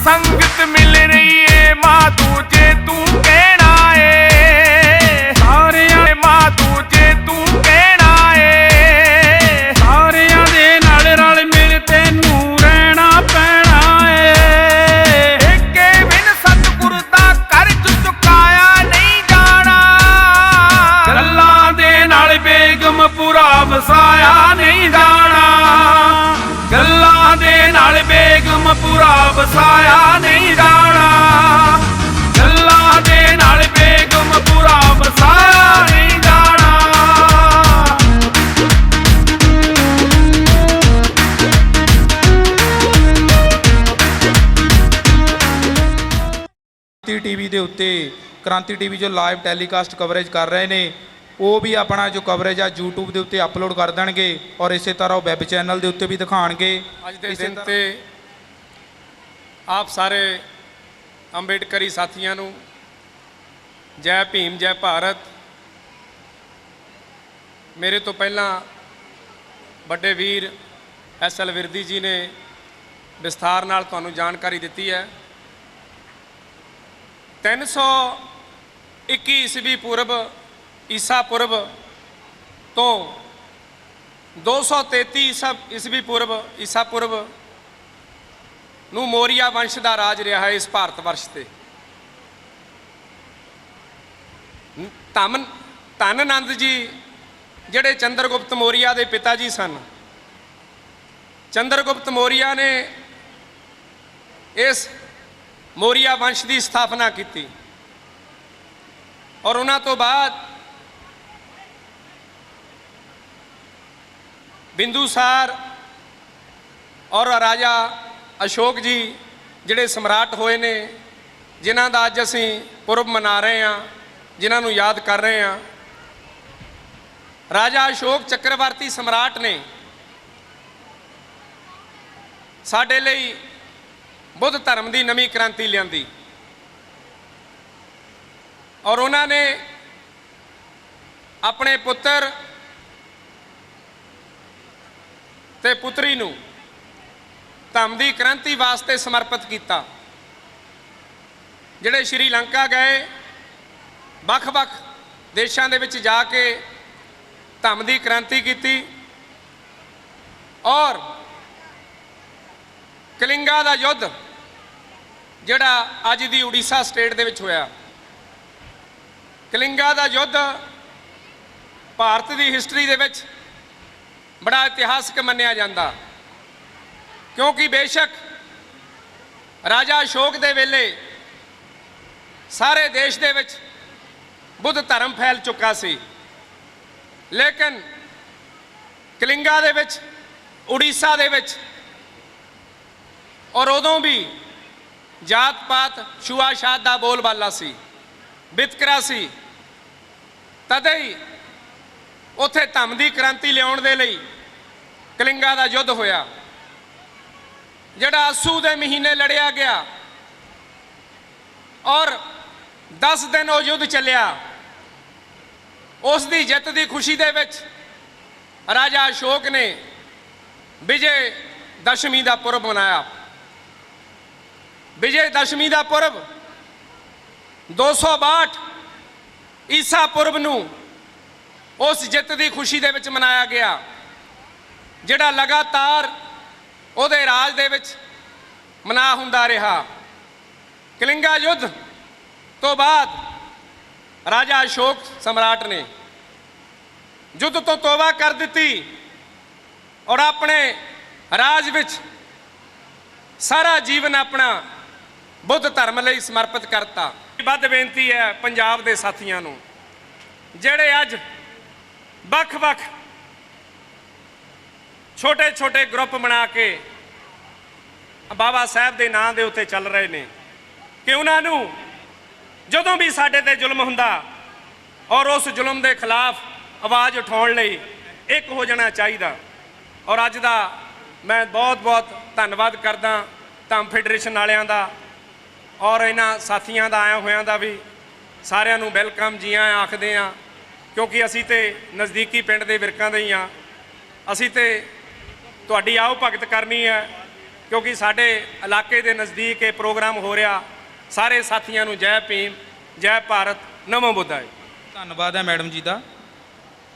संगत मिल रही है मां तुझे तू कहना है सारियां मां तुझे तू कहना है सारियां दे नाल रल मिल तैनू रहना पैना है एके बिन सतगुर दा कर्ज चुकाया नहीं जाना गल्लां दे नाल बेगमपुरा वसाया नहीं जाना गल्लां दे नाल बेगमपुरा वसाया नहीं जाना गल्लां दे नाल बेगमपुरा वसाया नहीं जाना। क्रांति टीवी के उत्ते क्रांति टीवी जो लाइव टैलीकास्ट कवरेज कर रहे हैं वो भी अपना जो कवरेज आ यूट्यूब के उत्ते अपलोड कर देंगे और इस तरह वो वैब चैनल के उत्ते भी दिखाएंगे। अज के दिन ते आप सारे अंबेडकरी साथियों नूं जय भीम जय भारत। मेरे तो पहला बड़े वीर SL विरदी जी ने विस्तार नाल तुहानूं जानकारी दी है। 321 ईस्वी पूर्व ईसा पूर्व तो 233 ईस्वी पूर्व ईसा पूर्व नूं मौर्या वंश का राज रहा है इस भारत वर्ष से। धन नंद जी जिहड़े चंद्रगुप्त मौर्या के पिता जी सन, चंद्रगुप्त मौर्या ने इस मौर्या वंश की स्थापना की और उन्हां तो बाद बिंदुसार और राजा अशोक जी जिहड़े सम्राट होए ने जिन्हां दा अज असीं पुरब मना रहे हैं, जिन्हां याद कर रहे हैं। राजा अशोक चक्रवर्ती सम्राट ने साडे लई बुद्ध धर्म की नवीं क्रांति लियांदी और उन्होंने अपने पुत्र ते पुत्री नूं धर्म की क्रांति वास्ते समर्पित किया। जिहड़े श्रीलंका गए वख-वख देशों दे विच जाके धर्म की क्रांति की और कलिंगा का युद्ध जिहड़ा अज दी उड़ीसा स्टेट दे विच होया। कलिंगा का युद्ध भारत की हिस्टरी दे विच बड़ा इतिहासक मन्निया जाता क्योंकि बेशक राजा अशोक दे वेले सारे देश दे विच बुद्ध धर्म फैल चुका सी, लेकिन कलिंगा दे विच उड़ीसा दे विच और उदों भी जात पात छुआछात का बोलबाला सी, वितकरा सी। तदे ही उत्थे धर्म की क्रांति लियाउण दे लई कलिंगा का युद्ध होया जिहड़ा आसू दे महीने लड़िया गया और 10 दिन वो युद्ध चलिया। उस दी जित की खुशी दे विच राजा अशोक ने विजय दशमी का पुरब मनाया। विजय दशमी का पुरब 262 ईसा पुरब नूं उस जित की खुशी दे विच मनाया गया जिहड़ा लगातार उहदे राज दे विच मना हुंदा रहा। कलिंगा युद्ध तो बाद राजा अशोक सम्राट ने युद्ध तो तौबा कर दी और अपने राज विच सारा जीवन अपना बुद्ध धर्म लई समर्पित करता। बद बेनती है पंजाब के साथियों नूं जिहड़े अज वख-वख छोटे छोटे ग्रुप बना के बाबा साहब के नाम के उत्ते चल रहे हैं कि उन्होंने जदों भी साडे ते जुल्म हुंदा और उस जुल्म के खिलाफ आवाज़ उठाउण लई एक हो जाना चाहिए। और अज दा मैं बहुत बहुत धन्नवाद करदा धम्म फैडरेशन वालियां दा और इन्हां साथियों का आया होयां दा भी सारियां नूं वेलकम जी आया आखदे आ क्योंकि असीं ते नज़दीकी पिंड दे विरकां दे ही आ। असीं ते तुहाडी आओ भगत करनी है ਕਿਉਂਕਿ ਸਾਡੇ ਇਲਾਕੇ ਦੇ ਨਜ਼ਦੀਕ ਇਹ ਪ੍ਰੋਗਰਾਮ ਹੋ ਰਿਹਾ। ਸਾਰੇ ਸਾਥੀਆਂ ਨੂੰ ਜੈ ਭੀਮ, ਜੈ ਭਾਰਤ, ਨਮੋ ਬੁੱਧਾਏ। ਧੰਨਵਾਦ ਹੈ ਮੈਡਮ ਜੀ ਦਾ।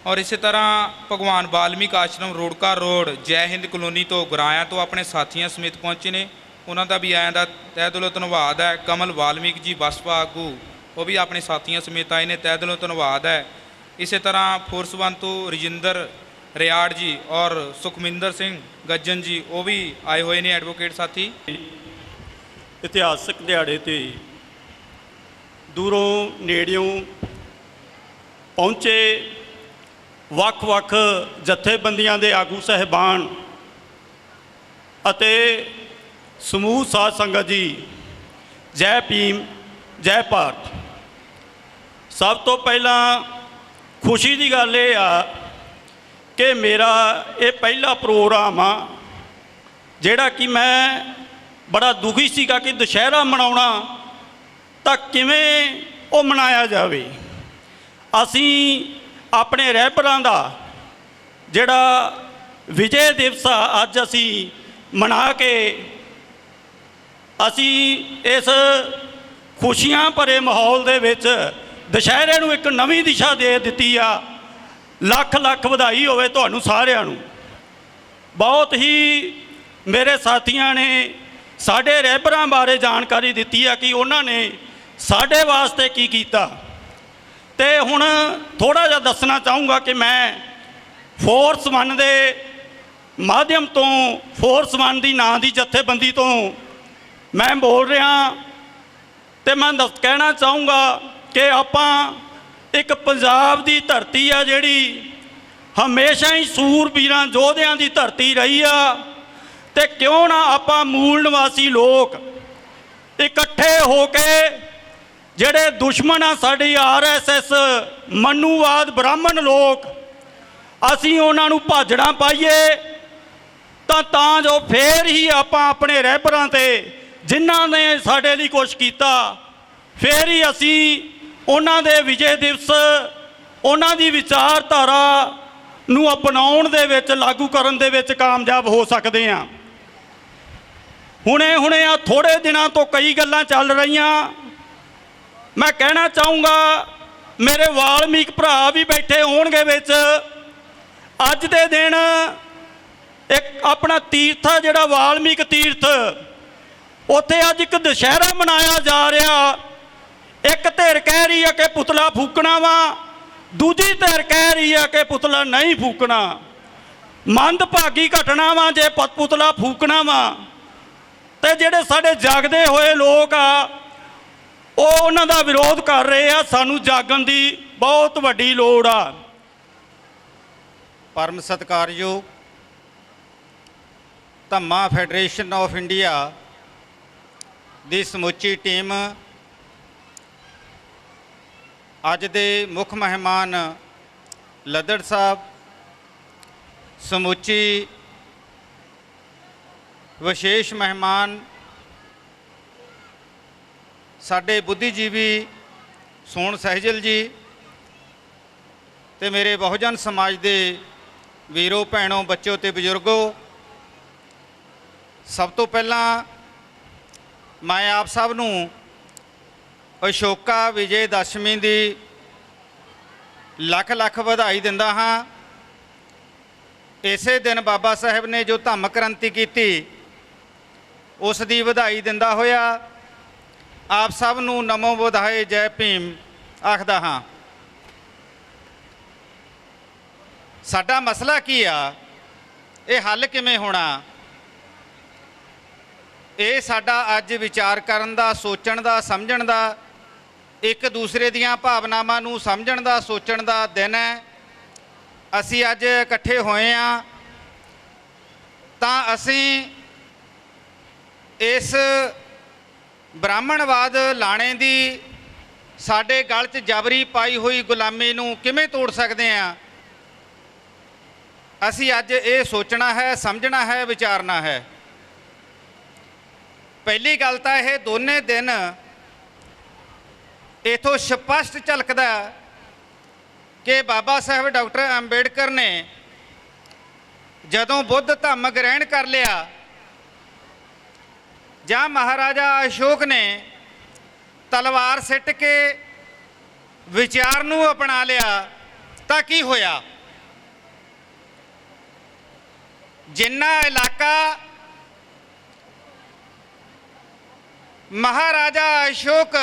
ਔਰ ਇਸੇ ਤਰ੍ਹਾਂ ਭਗਵਾਨ ਵਾਲਮੀਕ ਆਸ਼ਰਮ ਰੋੜਕਾ ਰੋਡ ਜੈ ਹਿੰਦ ਕਲੋਨੀ ਤੋਂ ਗੁਰਾਇਆਂ ਤੋਂ ਆਪਣੇ ਸਾਥੀਆਂ ਸਮੇਤ ਪਹੁੰਚੇ ਨੇ। ਉਹਨਾਂ ਦਾ ਵੀ ਆਇਆਂ ਦਾ ਤਹਿ ਦਿਲੋਂ ਧੰਨਵਾਦ ਹੈ। ਕਮਲ ਵਾਲਮੀਕ ਜੀ ਬਸਪਾ ਆਗੂ, ਉਹ ਵੀ ਆਪਣੇ ਸਾਥੀਆਂ ਸਮੇਤ ਆਏ ਨੇ, ਤਹਿ ਦਿਲੋਂ ਧੰਨਵਾਦ ਹੈ। ਇਸੇ ਤਰ੍ਹਾਂ ਫੋਰਸ 1 ਤੋਂ ਰਜਿੰਦਰ ਰਿਆੜ ਜੀ ਔਰ ਸੁਖਮਿੰਦਰ ਸਿੰਘ ਗੱਜਨ ਜੀ, ਉਹ ਵੀ ਆਏ ਹੋਏ ਨੇ ਐਡਵੋਕੇਟ ਸਾਥੀ। ਇਤਿਹਾਸਕ ਦਿਹਾੜੇ ਤੇ ਦੂਰੋਂ ਨੇੜਿਓਂ ਪਹੁੰਚੇ ਵੱਖ-ਵੱਖ ਜਥੇਬੰਦੀਆਂ ਦੇ ਆਗੂ ਸਹਿਬਾਨ ਅਤੇ ਸਮੂਹ ਸਾਧ ਸੰਗਤ ਜੀ, ਜੈ ਭੀਮ, ਜੈ ਭਾਰਤ। ਸਭ ਤੋਂ ਪਹਿਲਾਂ ਖੁਸ਼ੀ ਦੀ ਗੱਲ ਇਹ ਆ ਕਿ ਮੇਰਾ ਇਹ ਪਹਿਲਾ ਪ੍ਰੋਗਰਾਮ ਆ ਜਿਹੜਾ ਕਿ ਮੈਂ ਬੜਾ ਦੁਖੀ ਸੀਗਾ ਕਿ ਦੁਸ਼ਹਿਰਾ ਮਨਾਉਣਾ ਤਾਂ ਕਿਵੇਂ ਉਹ ਮਨਾਇਆ ਜਾਵੇ। ਅਸੀਂ ਆਪਣੇ ਰਹਿਬਰਾਂ ਦਾ ਜਿਹੜਾ ਵਿਜੇ ਦਿਵਸ ਆ ਅੱਜ ਅਸੀਂ ਮਨਾ ਕੇ ਅਸੀਂ ਇਸ ਖੁਸ਼ੀਆਂ ਭਰੇ ਮਾਹੌਲ ਦੇ ਵਿੱਚ ਦੁਸ਼ਹਿਰੇ ਨੂੰ ਇੱਕ ਨਵੀਂ ਦਿਸ਼ਾ ਦੇ ਦਿੱਤੀ ਆ। ਲੱਖ ਲੱਖ ਵਧਾਈ ਹੋਵੇ ਤੁਹਾਨੂੰ ਸਾਰਿਆਂ ਨੂੰ। ਬਹੁਤ ਹੀ ਮੇਰੇ ਸਾਥੀਆਂ ਨੇ ਸਾਡੇ ਰਹਿਬਰਾਂ ਬਾਰੇ ਜਾਣਕਾਰੀ ਦਿੱਤੀ ਆ ਕਿ ਉਹਨਾਂ ਨੇ ਸਾਡੇ ਵਾਸਤੇ ਕੀ ਕੀਤਾ। ਤੇ ਹੁਣ ਥੋੜਾ ਜਿਹਾ ਦੱਸਣਾ ਚਾਹੂੰਗਾ ਕਿ ਮੈਂ ਫੋਰਸ 1 ਦੇ ਮਾਧਿਅਮ ਤੋਂ, ਫੋਰਸ 1 ਦੀ ਨਾਂ ਦੀ ਜਥੇਬੰਦੀ ਤੋਂ ਮੈਂ ਬੋਲ ਰਿਹਾ। ਤੇ ਮੈਂ ਕਹਿਣਾ ਚਾਹੂੰਗਾ ਕਿ ਆਪਾਂ ਇੱਕ ਪੰਜਾਬ ਦੀ ਧਰਤੀ ਆ ਜਿਹੜੀ ਹਮੇਸ਼ਾ ਹੀ ਸੂਰਬੀਰਾਂ ਯੋਧਿਆਂ ਦੀ ਧਰਤੀ ਰਹੀ ਆ। ਤੇ ਕਿਉਂ ਨਾ ਆਪਾਂ ਮੂਲ ਨਿਵਾਸੀ ਲੋਕ ਇਕੱਠੇ ਹੋ ਕੇ ਜਿਹੜੇ ਦੁਸ਼ਮਣ ਆ ਸਾਡੀ RSS ਮਨੂਵਾਦ ਬ੍ਰਾਹਮਣ ਲੋਕ, ਅਸੀਂ ਉਹਨਾਂ ਨੂੰ ਭਾਜੜਾਂ ਪਾਈਏ ਤਾਂ ਜੋ ਫੇਰ ਹੀ ਆਪਾਂ ਆਪਣੇ ਰਹਿਬਰਾਂ ਤੇ ਜਿਨ੍ਹਾਂ ਨੇ ਸਾਡੇ ਲਈ ਕੁਛ ਕੀਤਾ, ਫੇਰ ਹੀ ਅਸੀਂ ਉਹਨਾਂ ਦੇ ਵਿਜੇ ਦਿਵਸ, ਉਹਨਾਂ ਦੀ ਵਿਚਾਰਧਾਰਾ ਨੂੰ ਅਪਣਾਉਣ ਦੇ ਵਿੱਚ, ਲਾਗੂ ਕਰਨ ਦੇ ਵਿੱਚ ਕਾਮਯਾਬ ਹੋ ਸਕਦੇ ਹਾਂ। ਹੁਣੇ ਆ ਥੋੜੇ ਦਿਨਾਂ ਤੋਂ ਕਈ ਗੱਲਾਂ ਚੱਲ ਰਹੀਆਂ। ਮੈਂ ਕਹਿਣਾ ਚਾਹੂੰਗਾ ਮੇਰੇ ਵਾਲਮੀਕ ਭਰਾ ਵੀ ਬੈਠੇ ਹੋਣਗੇ ਵਿੱਚ। ਅੱਜ ਦੇ ਦਿਨ ਇੱਕ ਆਪਣਾ ਤੀਰਥ ਆ ਜਿਹੜਾ ਵਾਲਮੀਕ ਤੀਰਥ, ਉੱਥੇ ਅੱਜ ਇੱਕ ਦੁਸ਼ਹਿਰਾ ਮਨਾਇਆ ਜਾ ਰਿਹਾ। ਇੱਕ ਧਿਰ ਕਹਿ ਰਹੀ ਹੈ ਕਿ ਪੁਤਲਾ ਫੂਕਣਾ ਵਾ, ਦੂਜੀ ਧਿਰ ਕਹਿ ਰਹੀ ਹੈ ਕਿ ਪੁਤਲਾ ਨਹੀਂ ਫੂਕਣਾ। ਮੰਦਭਾਗੀ ਘਟਨਾ ਵਾ ਜੇ ਪੁਤਲਾ ਫੂਕਣਾ ਵਾ। ਤੇ ਜਿਹੜੇ ਸਾਡੇ ਜਾਗਦੇ ਹੋਏ ਲੋਕ ਆ ਉਹ ਉਹਨਾਂ ਦਾ ਵਿਰੋਧ ਕਰ ਰਹੇ ਆ। ਸਾਨੂੰ ਜਾਗਣ ਦੀ ਬਹੁਤ ਵੱਡੀ ਲੋੜ ਆ। ਪਰਮ ਸਤਿਕਾਰਯੋਗ ਧੰਮਾ ਫੈਡਰੇਸ਼ਨ ਆਫ ਇੰਡੀਆ ਦੀ ਸਮੁੱਚੀ ਟੀਮ, ਅੱਜ ਦੇ ਮੁੱਖ ਮਹਿਮਾਨ ਲੱਦੜ ਸਾਹਿਬ, ਸਮੁੱਚੀ ਵਿਸ਼ੇਸ਼ ਮਹਿਮਾਨ ਸਾਡੇ ਬੁੱਧੀਜੀਵੀ ਸੋਹਣ ਸਹਿਜਲ ਜੀ ਤੇ ਮੇਰੇ ਬਹੁਜਨ ਸਮਾਜ ਦੇ ਵੀਰੋ ਭੈਣੋ, ਬੱਚੋ ਤੇ ਬਜ਼ੁਰਗੋ, ਸਭ ਤੋਂ ਪਹਿਲਾਂ ਮੈਂ ਆਪ ਸਭ ਨੂੰ ਅਸ਼ੋਕਾ ਵਿਜੇ ਦਸ਼ਮੀ ਦੀ ਲੱਖ ਲੱਖ ਵਧਾਈ ਦਿੰਦਾ ਹਾਂ। ਇਸੇ ਦਿਨ ਬਾਬਾ ਸਾਹਿਬ ਨੇ ਜੋ ਧੰਮ ਕ੍ਰਾਂਤੀ ਕੀਤੀ, ਉਸ ਦੀ ਵਧਾਈ ਦਿੰਦਾ ਹੋਇਆ ਆਪ ਸਭ ਨੂੰ ਨਮੋ ਬੁੱਧਾਏ, ਜੈ ਭੀਮ ਆਖਦਾ ਹਾਂ। ਸਾਡਾ ਮਸਲਾ ਕੀ ਆ, ਇਹ ਹੱਲ ਕਿਵੇਂ ਹੋਣਾ, ਇਹ ਸਾਡਾ ਅੱਜ ਵਿਚਾਰ ਕਰਨ ਦਾ, ਸੋਚਣ ਦਾ, ਸਮਝਣ ਦਾ, ਇੱਕ ਦੂਸਰੇ ਦੀਆਂ ਭਾਵਨਾਵਾਂ ਨੂੰ ਸਮਝਣ ਦਾ, ਸੋਚਣ ਦਾ ਦਿਨ ਹੈ। ਅਸੀਂ ਅੱਜ ਇਕੱਠੇ ਹੋਏ ਹਾਂ ਤਾਂ ਅਸੀਂ ਇਸ ਬ੍ਰਾਹਮਣਵਾਦ ਲਾਣੇ ਦੀ ਸਾਡੇ ਗਲ 'ਚ ਜਬਰੀ ਪਾਈ ਹੋਈ ਗੁਲਾਮੀ ਨੂੰ ਕਿਵੇਂ ਤੋੜ ਸਕਦੇ ਹਾਂ। ਅਸੀਂ ਅੱਜ ਇਹ ਸੋਚਣਾ ਹੈ, ਸਮਝਣਾ ਹੈ, ਵਿਚਾਰਨਾ ਹੈ। ਪਹਿਲੀ ਗੱਲ ਤਾਂ ਇਹ ਦੋਨੇ ਦਿਨ ਇਥੋਂ ਸਪਸ਼ਟ ਝਲਕਦਾ ਕਿ ਬਾਬਾ ਸਾਹਿਬ ਡਾਕਟਰ ਅੰਬੇਡਕਰ ਨੇ ਜਦੋਂ ਬੁੱਧ ਧੰਮ ਗ੍ਰਹਿਣ ਕਰ ਲਿਆ ਜਾਂ ਮਹਾਰਾਜਾ ਅਸ਼ੋਕ ਨੇ ਤਲਵਾਰ ਸਿੱਟ ਕੇ ਵਿਚਾਰ ਨੂੰ ਅਪਣਾ ਲਿਆ ਤਾਂ ਕੀ ਹੋਇਆ? ਜਿੰਨਾ ਇਲਾਕਾ ਮਹਾਰਾਜਾ ਅਸ਼ੋਕ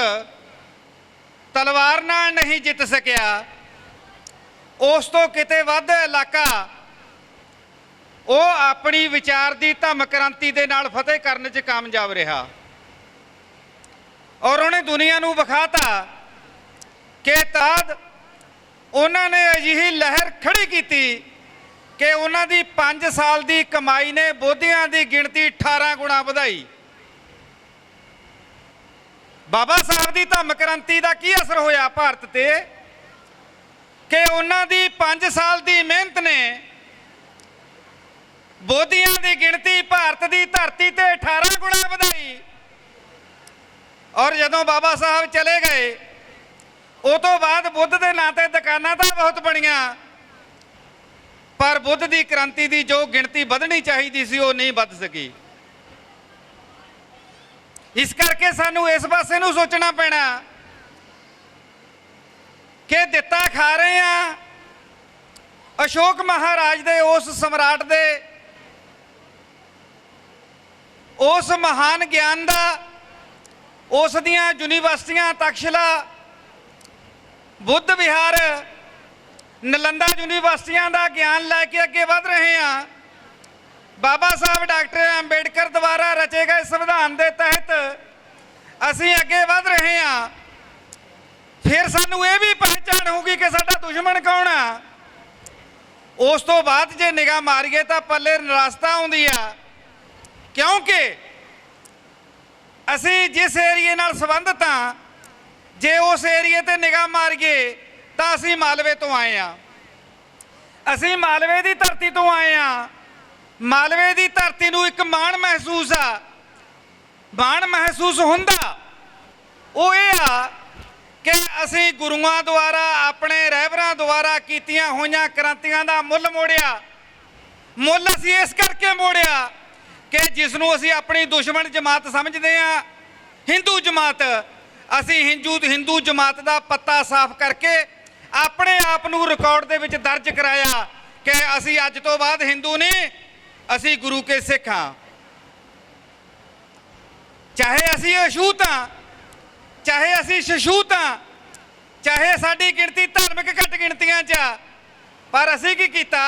ਤਲਵਾਰ ਨਾਲ ਨਹੀਂ ਜਿੱਤ ਸਕਿਆ, ਉਸ ਤੋਂ ਕਿਤੇ ਵੱਧ ਇਲਾਕਾ ਉਹ ਆਪਣੀ ਵਿਚਾਰ ਦੀ ਧੰਮ ਕ੍ਰਾਂਤੀ ਦੇ ਨਾਲ ਫਤਿਹ ਕਰਨ 'ਚ ਕਾਮਯਾਬ ਰਿਹਾ। ਔਰ ਉਹਨੇ ਦੁਨੀਆ ਨੂੰ ਵਿਖਾਤਾ ਕਿ ਤਦ ਉਹਨਾਂ ਨੇ ਅਜਿਹੀ ਲਹਿਰ ਖੜੀ ਕੀਤੀ ਕਿ ਉਹਨਾਂ ਦੀ 5 ਸਾਲ ਦੀ ਕਮਾਈ ਨੇ ਬੋਧੀਆਂ ਦੀ ਗਿਣਤੀ 18 ਗੁਣਾ ਵਧਾਈ। ਬਾਬਾ ਸਾਹਿਬ ਦੀ ਧੰਮ ਕ੍ਰਾਂਤੀ ਦਾ ਕੀ ਅਸਰ ਹੋਇਆ ਭਾਰਤ ਤੇ ਕਿ ਉਹਨਾਂ ਦੀ 5 ਸਾਲ ਦੀ ਮਿਹਨਤ ਨੇ ਬੋਧੀਆਂ ਦੀ ਗਿਣਤੀ ਭਾਰਤ ਦੀ ਧਰਤੀ ਤੇ 18 ਗੁਣਾ ਵਧਾਈ। ਔਰ ਜਦੋਂ ਬਾਬਾ ਸਾਹਿਬ ਚਲੇ ਗਏ ਉਹ ਤੋਂ ਬਾਅਦ ਬੁੱਧ ਦੇ ਨਾਂ ਤੇ ਦੁਕਾਨਾਂ ਤਾਂ ਬਹੁਤ ਬਣੀਆਂ, ਪਰ ਬੁੱਧ ਦੀ ਕ੍ਰਾਂਤੀ ਦੀ ਜੋ ਗਿਣਤੀ ਵਧਣੀ ਚਾਹੀਦੀ ਸੀ ਉਹ ਨਹੀਂ ਵੱਧ ਸਕੀ। ਇਸ ਕਰਕੇ ਸਾਨੂੰ ਇਸ ਪਾਸੇ ਨੂੰ ਸੋਚਣਾ ਪੈਣਾ ਕਿ ਦਿੱਤਾ ਖਾ ਰਹੇ ਆ ਅਸ਼ੋਕ ਮਹਾਰਾਜ ਦੇ, ਉਸ ਸਮਰਾਟ ਦੇ, ਉਸ ਮਹਾਨ ਗਿਆਨ ਦਾ, ਉਸ ਦੀਆਂ ਯੂਨੀਵਰਸਿਟੀਆਂ ਤਕਸ਼ਲਾ, ਬੁੱਧ ਵਿਹਾਰ, ਨਲੰਦਾ ਯੂਨੀਵਰਸਿਟੀਆਂ ਦਾ ਗਿਆਨ ਲੈ ਕੇ ਅੱਗੇ ਵਧ ਰਹੇ ਆ। ਬਾਬਾ ਸਾਹਿਬ ਡਾਕਟਰ ਅੰਬੇਡਕਰ ਦੁਆਰਾ ਰਚੇ ਗਏ ਸੰਵਿਧਾਨ ਦੇ ਤਹਿਤ ਅਸੀਂ ਅੱਗੇ ਵਧ ਰਹੇ ਆ। ਫਿਰ ਸਾਨੂੰ ਇਹ ਵੀ ਪਹਿਚਾਣ ਹੋਊਗੀ ਕਿ ਸਾਡਾ ਦੁਸ਼ਮਣ ਕੌਣ ਆ। ਉਸ ਤੋਂ ਬਾਅਦ ਜੇ ਨਿਗਾਹ ਮਾਰੀਏ ਤਾਂ ਪੱਲੇ ਨਿਰਾਸ਼ਤਾ ਆਉਂਦੀ ਆ, ਕਿਉਂਕਿ ਅਸੀਂ ਜਿਸ ਏਰੀਏ ਨਾਲ ਸੰਬੰਧਿਤ ਹਾਂ, ਜੇ ਉਸ ਏਰੀਏ ਤੇ ਨਿਗਾਹ ਮਾਰੀਏ ਤਾਂ ਅਸੀਂ ਮਾਲਵੇ ਤੋਂ ਆਏ ਆ, ਅਸੀਂ ਮਾਲਵੇ ਦੀ ਧਰਤੀ ਤੋਂ ਆਏ ਆ। ਮਾਲਵੇ ਦੀ ਧਰਤੀ ਨੂੰ ਇੱਕ ਮਾਣ ਮਹਿਸੂਸ ਆ। ਮਾਣ ਮਹਿਸੂਸ ਹੁੰਦਾ ਉਹ ਇਹ ਆ ਕਿ ਅਸੀਂ ਗੁਰੂਆਂ ਦੁਆਰਾ, ਆਪਣੇ ਰਹਿਬਰਾਂ ਦੁਆਰਾ ਕੀਤੀਆਂ ਹੋਈਆਂ ਕ੍ਰਾਂਤੀਆਂ ਦਾ ਮੁੱਲ ਮੋੜਿਆ। ਮੁੱਲ ਅਸੀਂ ਇਸ ਕਰਕੇ ਮੋੜਿਆ ਕਿ ਜਿਸ ਨੂੰ ਅਸੀਂ ਆਪਣੀ ਦੁਸ਼ਮਣ ਜਮਾਤ ਸਮਝਦੇ ਆ, ਹਿੰਦੂ ਜਮਾਤ, ਅਸੀਂ ਹਿੰਦੂ ਜਮਾਤ ਦਾ ਪੱਤਾ ਸਾਫ਼ ਕਰਕੇ ਆਪਣੇ ਆਪ ਨੂੰ ਰਿਕਾਰਡ ਦੇ ਵਿੱਚ ਦਰਜ ਕਰਾਇਆ ਕਿ ਅਸੀਂ ਅੱਜ ਤੋਂ ਬਾਅਦ ਹਿੰਦੂ ਨਹੀਂ, ਅਸੀਂ ਗੁਰੂ ਕੇ ਸਿੱਖ ਹਾਂ। ਚਾਹੇ ਅਸੀਂ ਅਛੂਤ ਹਾਂ, ਚਾਹੇ ਅਸੀਂ ਛਛੂਤ ਹਾਂ, ਚਾਹੇ ਸਾਡੀ ਗਿਣਤੀ ਧਾਰਮਿਕ ਘੱਟ ਗਿਣਤੀਆਂ 'ਚ ਆ, ਪਰ ਅਸੀਂ ਕੀ ਕੀਤਾ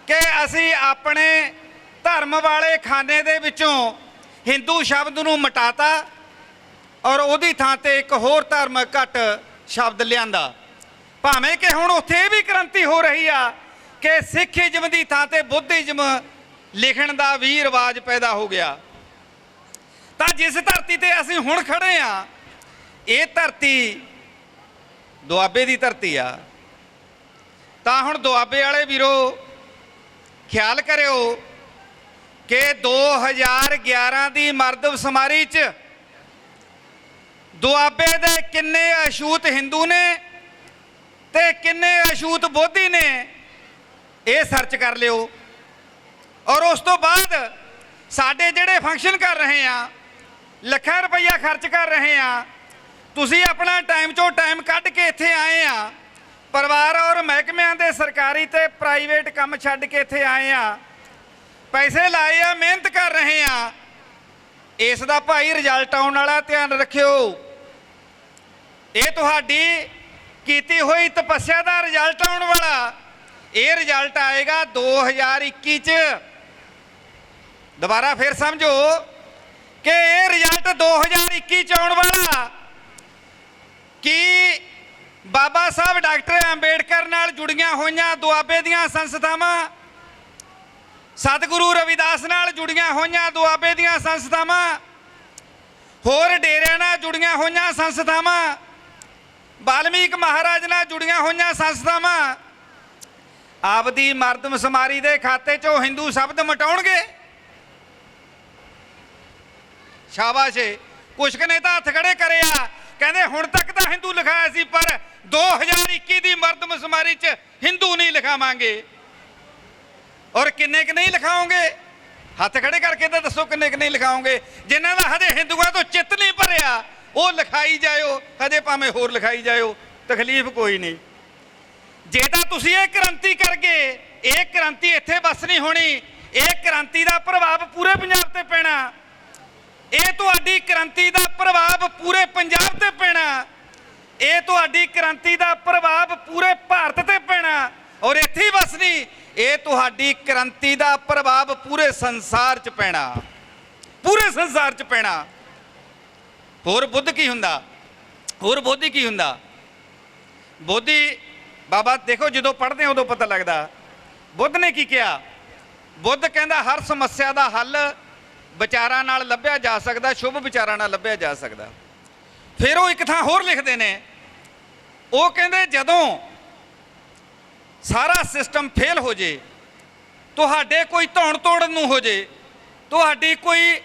ਕਿ ਅਸੀਂ ਆਪਣੇ ਧਰਮ ਵਾਲੇ ਖਾਨੇ ਦੇ ਵਿੱਚੋਂ ਹਿੰਦੂ ਸ਼ਬਦ ਨੂੰ ਮਿਟਾਤਾ ਔਰ ਉਹਦੀ ਥਾਂ ਤੇ ਇੱਕ ਹੋਰ ਧਰਮ ਘੱਟ ਸ਼ਬਦ ਲਿਆਂਦਾ। ਭਾਵੇਂ ਕਿ ਹੁਣ ਉੱਥੇ ਇਹ ਵੀ ਕ੍ਰਾਂਤੀ ਹੋ ਰਹੀ ਆ ਕਿ ਸਿੱਖੀਜ਼ਮ ਦੀ ਥਾਂ ਤੇ ਬੁੱਧੀਜ਼ਮ ਲਿਖਣ ਦਾ ਵੀ ਰਿਵਾਜ ਪੈਦਾ ਹੋ ਗਿਆ। ਤਾਂ ਜਿਸ ਧਰਤੀ ਤੇ ਅਸੀਂ ਹੁਣ ਖੜੇ ਆ, ਇਹ ਧਰਤੀ ਦੁਆਬੇ ਦੀ ਧਰਤੀ ਆ। ਤਾਂ ਹੁਣ ਦੁਆਬੇ ਵਾਲੇ ਵੀਰੋ ਖਿਆਲ ਕਰਿਓ ਕਿ 2011 ਦੀ ਮਰਦਮਸ਼ੁਮਾਰੀ 'ਚ ਦੁਆਬੇ ਦੇ ਕਿੰਨੇ ਅਛੂਤ ਹਿੰਦੂ ਨੇ ਤੇ ਕਿੰਨੇ ਅਛੂਤ ਬੋਧੀ ਨੇ, ਇਹ ਸਰਚ ਕਰ ਲਿਓ। ਔਰ ਉਸ ਤੋਂ ਬਾਅਦ ਸਾਡੇ ਜਿਹੜੇ ਫੰਕਸ਼ਨ ਕਰ ਰਹੇ ਆ, ਲੱਖਾਂ ਰੁਪਈਆ ਖਰਚ ਕਰ ਰਹੇ ਆ, ਤੁਸੀਂ ਆਪਣਾ ਟਾਈਮ 'ਚੋਂ ਟਾਈਮ ਕੱਢ ਕੇ ਇੱਥੇ ਆਏ ਆ, ਪਰਿਵਾਰ ਔਰ ਮਹਿਕਮਿਆਂ ਦੇ ਸਰਕਾਰੀ ਤੇ ਪ੍ਰਾਈਵੇਟ ਕੰਮ ਛੱਡ ਕੇ ਇੱਥੇ ਆਏ ਆ, ਪੈਸੇ ਲਾਏ ਆ, ਮਿਹਨਤ ਕਰ ਰਹੇ ਆ। ਇਸ ਦਾ ਭਾਈ ਰਿਜ਼ਲਟ ਆਉਣ ਵਾਲਾ, ਧਿਆਨ ਰੱਖਿਓ। ਇਹ ਤੁਹਾਡੀ ਕੀਤੀ ਹੋਈ ਤਪੱਸਿਆ ਦਾ ਰਿਜ਼ਲਟ ਆਉਣ ਵਾਲਾ। ਇਹ ਰਿਜ਼ਲਟ ਆਏਗਾ 2021 'ਚ। ਦੁਬਾਰਾ ਫਿਰ ਸਮਝੋ ਕਿ ਇਹ ਰਿਜ਼ਲਟ 2021 'ਚ ਆਉਣ ਵਾਲਾ। ਕਿ ਬਾਬਾ ਸਾਹਿਬ ਡਾਕਟਰ ਅੰਬੇਡਕਰ ਨਾਲ ਜੁੜੀਆਂ ਹੋਈਆਂ ਦੁਆਬੇ ਦੀਆਂ ਸੰਸਥਾਵਾਂ, ਸਤਿਗੁਰੂ ਰਵਿਦਾਸ ਨਾਲ ਜੁੜੀਆਂ ਹੋਈਆਂ ਦੁਆਬੇ ਦੀਆਂ ਸੰਸਥਾਵਾਂ, ਹੋਰ ਡੇਰਿਆਂ ਨਾਲ ਜੁੜੀਆਂ ਹੋਈਆਂ ਸੰਸਥਾਵਾਂ, ਵਾਲਮੀਕ ਮਹਾਰਾਜ ਨਾਲ ਜੁੜੀਆਂ ਹੋਈਆਂ ਸੰਸਥਾਵਾਂ ਆਪਦੀ ਮਰਦਮਸ਼ੁਮਾਰੀ ਦੇ ਖਾਤੇ 'ਚੋਂ ਹਿੰਦੂ ਸ਼ਬਦ ਮਿਟਾਉਣਗੇ। ਸ਼ਾਬਾਸ਼। ਕੁਛ ਕੁ ਨੇ ਤਾਂ ਹੱਥ ਖੜੇ ਕਰੇ ਆ, ਕਹਿੰਦੇ ਹੁਣ ਤੱਕ ਤਾਂ ਹਿੰਦੂ ਲਿਖਾਇਆ ਸੀ, ਪਰ 2021 ਦੀ ਮਰਦਮਸ਼ੁਮਾਰੀ 'ਚ ਹਿੰਦੂ ਨਹੀਂ ਲਿਖਾਵਾਂਗੇ। ਔਰ ਕਿੰਨੇ ਕੁ ਨਹੀਂ ਲਿਖਾਓਗੇ? ਹੱਥ ਖੜੇ ਕਰਕੇ ਤਾਂ ਦੱਸੋ ਕਿੰਨੇ ਕਿ ਨਹੀਂ ਲਿਖਾਓਗੇ। ਜਿਨ੍ਹਾਂ ਦਾ ਹਜੇ ਹਿੰਦੂਆਂ ਤੋਂ ਚਿੱਤ ਨਹੀਂ ਭਰਿਆ ਉਹ ਲਿਖਾਈ ਜਾਇਓ, ਹਜੇ ਭਾਵੇਂ ਹੋਰ ਲਿਖਾਈ ਜਾਇਓ, ਤਕਲੀਫ ਕੋਈ ਨਹੀਂ। ਜੇ ਤਾਂ ਤੁਸੀਂ ਇਹ ਕ੍ਰਾਂਤੀ ਕਰ ਗਏ, ਇਹ ਕ੍ਰਾਂਤੀ ਇੱਥੇ ਬਸ ਨਹੀਂ ਹੋਣੀ, ਇਹ ਕ੍ਰਾਂਤੀ ਦਾ ਪ੍ਰਭਾਵ ਪੂਰੇ ਪੰਜਾਬ ਤੇ ਪੈਣਾ। ਇਹ ਤੁਹਾਡੀ ਕ੍ਰਾਂਤੀ ਦਾ ਪ੍ਰਭਾਵ ਪੂਰੇ ਪੰਜਾਬ ਤੇ ਪੈਣਾ। ਇਹ ਤੁਹਾਡੀ ਕ੍ਰਾਂਤੀ ਦਾ ਪ੍ਰਭਾਵ ਪੂਰੇ ਭਾਰਤ ਤੇ ਪੈਣਾ। ਔਰ ਇੱਥੇ ਹੀ ਬਸ ਨਹੀਂ, ਇਹ ਤੁਹਾਡੀ ਕ੍ਰਾਂਤੀ ਦਾ ਪ੍ਰਭਾਵ ਪੂਰੇ ਸੰਸਾਰ 'ਚ ਪੈਣਾ, ਪੂਰੇ ਸੰਸਾਰ 'ਚ ਪੈਣਾ। ਹੋਰ ਬੁੱਧ ਕੀ ਹੁੰਦਾ, ਹੋਰ ਬੋਧੀ ਕੀ ਹੁੰਦਾ? ਬੋਧੀ ਬਾਬਾ ਦੇਖੋ ਜਦੋਂ ਪੜ੍ਹਦੇ ਉਦੋਂ ਪਤਾ ਲੱਗਦਾ। ਬੁੱਧ ਨੇ ਕੀ ਕਿਹਾ? ਬੁੱਧ ਕਹਿੰਦਾ ਹਰ ਸਮੱਸਿਆ ਦਾ ਹੱਲ ਵਿਚਾਰਾਂ ਨਾਲ ਲੱਭਿਆ ਜਾ ਸਕਦਾ, ਸ਼ੁਭ ਵਿਚਾਰਾਂ ਨਾਲ ਲੱਭਿਆ ਜਾ ਸਕਦਾ। ਫਿਰ ਉਹ ਇੱਕ ਥਾਂ ਹੋਰ ਲਿਖਦੇ ਨੇ, ਉਹ ਕਹਿੰਦੇ ਜਦੋਂ ਸਾਰਾ ਸਿਸਟਮ ਫੇਲ ਹੋ ਜੇ, ਤੁਹਾਡੇ ਕੋਈ ਧੌਣ ਤੋੜਨ ਨੂੰ ਹੋ ਜੇ, ਤੁਹਾਡੀ ਕੋਈ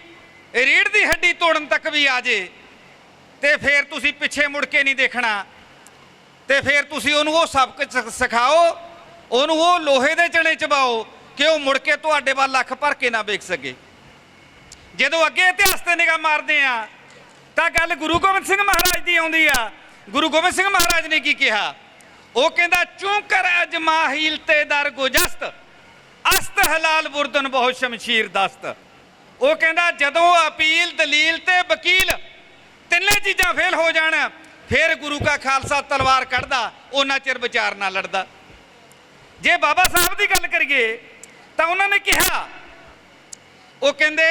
ਰੀੜ੍ਹ ਦੀ ਹੱਡੀ ਤੋੜਨ ਤੱਕ ਵੀ ਆ ਜੇ, ਤੇ ਫਿਰ ਤੁਸੀਂ ਪਿੱਛੇ ਮੁੜ ਕੇ ਨਹੀਂ ਦੇਖਣਾ, ਤੇ ਫਿਰ ਤੁਸੀਂ ਉਹਨੂੰ ਉਹ ਸਬਕ ਸਿਖਾਓ, ਉਹਨੂੰ ਉਹ ਲੋਹੇ ਦੇ ਚਣੇ ਚਬਾਓ ਕਿ ਉਹ ਮੁੜ ਕੇ ਤੁਹਾਡੇ ਵੱਲ ਅੱਖ ਭਰ ਕੇ ਨਾ ਵੇਖ ਸਕੇ। ਜਦੋਂ ਅੱਗੇ ਇਤਿਹਾਸ ਤੇ ਨਿਗਾਹ ਮਾਰਦੇ ਆ ਤਾਂ ਗੱਲ ਗੁਰੂ ਗੋਬਿੰਦ ਸਿੰਘ ਮਹਾਰਾਜ ਦੀ ਆਉਂਦੀ ਆ। ਗੁਰੂ ਗੋਬਿੰਦ ਸਿੰਘ ਮਹਾਰਾਜ ਨੇ ਕੀ ਕਿਹਾ? ਉਹ ਕਹਿੰਦਾ ਚੂੰ ਕਰ ਅਜਮਾਹੀਲ ਤੇ ਦਰ ਗੁਜਸਤ ਅਸਤ ਹਲਾਲ ਬੁਰਦਨ ਬਹੁਤ ਸ਼ਮਸ਼ੀਰ ਦਸਤ। ਉਹ ਕਹਿੰਦਾ ਜਦੋਂ ਅਪੀਲ ਦਲੀਲ ਤੇ ਵਕੀਲ ਤਿੰਨੇ ਚੀਜ਼ਾਂ ਫੇਲ ਹੋ ਜਾਣ, ਫਿਰ ਗੁਰੂ ਕਾ ਖਾਲਸਾ ਤਲਵਾਰ ਕੱਢਦਾ, ਉਹਨਾਂ ਚਿਰ ਵਿਚਾਰ ਨਾ ਲੜਦਾ। ਜੇ ਬਾਬਾ ਸਾਹਿਬ ਦੀ ਗੱਲ ਕਰੀਏ ਤਾਂ ਉਹਨਾਂ ਨੇ ਕਿਹਾ, ਉਹ ਕਹਿੰਦੇ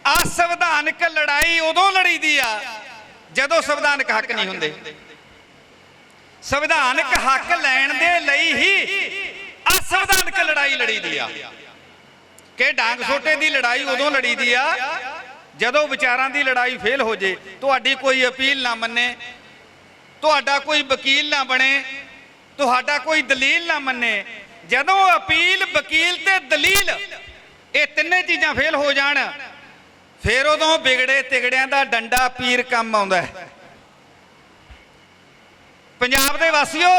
ਅਸੰਵਿਧਾਨਕ ਲੜਾਈ ਉਦੋਂ ਲੜੀਦੀ ਆ ਜਦੋਂ ਸੰਵਿਧਾਨਕ ਹੱਕ ਨਹੀਂ ਹੁੰਦੇ। ਸੰਵਿਧਾਨਕ ਹੱਕ ਲੈਣ ਦੇ ਲਈ ਹੀ ਅਸੰਵਿਧਾਨਕ ਲੜਾਈ ਲੜੀਦੀ ਆ। ਕਿ ਡਾਂਗ ਸੋਟੇ ਦੀ ਲੜਾਈ ਉਦੋਂ ਲੜੀਦੀ ਆ ਜਦੋਂ ਵਿਚਾਰਾਂ ਦੀ ਲੜਾਈ ਫੇਲ ਹੋ ਜੇ, ਤੁਹਾਡੀ ਕੋਈ ਅਪੀਲ ਨਾ ਮੰਨੇ, ਤੁਹਾਡਾ ਕੋਈ ਵਕੀਲ ਨਾ ਬਣੇ, ਤੁਹਾਡਾ ਕੋਈ ਦਲੀਲ ਨਾ ਮੰਨੇ। ਜਦੋਂ ਅਪੀਲ ਵਕੀਲ ਤੇ ਦਲੀਲ ਇਹ ਤਿੰਨੇ ਚੀਜ਼ਾਂ ਫੇਲ ਹੋ ਜਾਣ, ਫਿਰ ਉਦੋਂ ਵਿਗੜੇ ਤਿਗੜਿਆਂ ਦਾ ਡੰਡਾ ਪੀਰ ਕੰਮ ਆਉਂਦਾ ਹੈ। ਪੰਜਾਬ ਦੇ ਵਾਸੀਓ,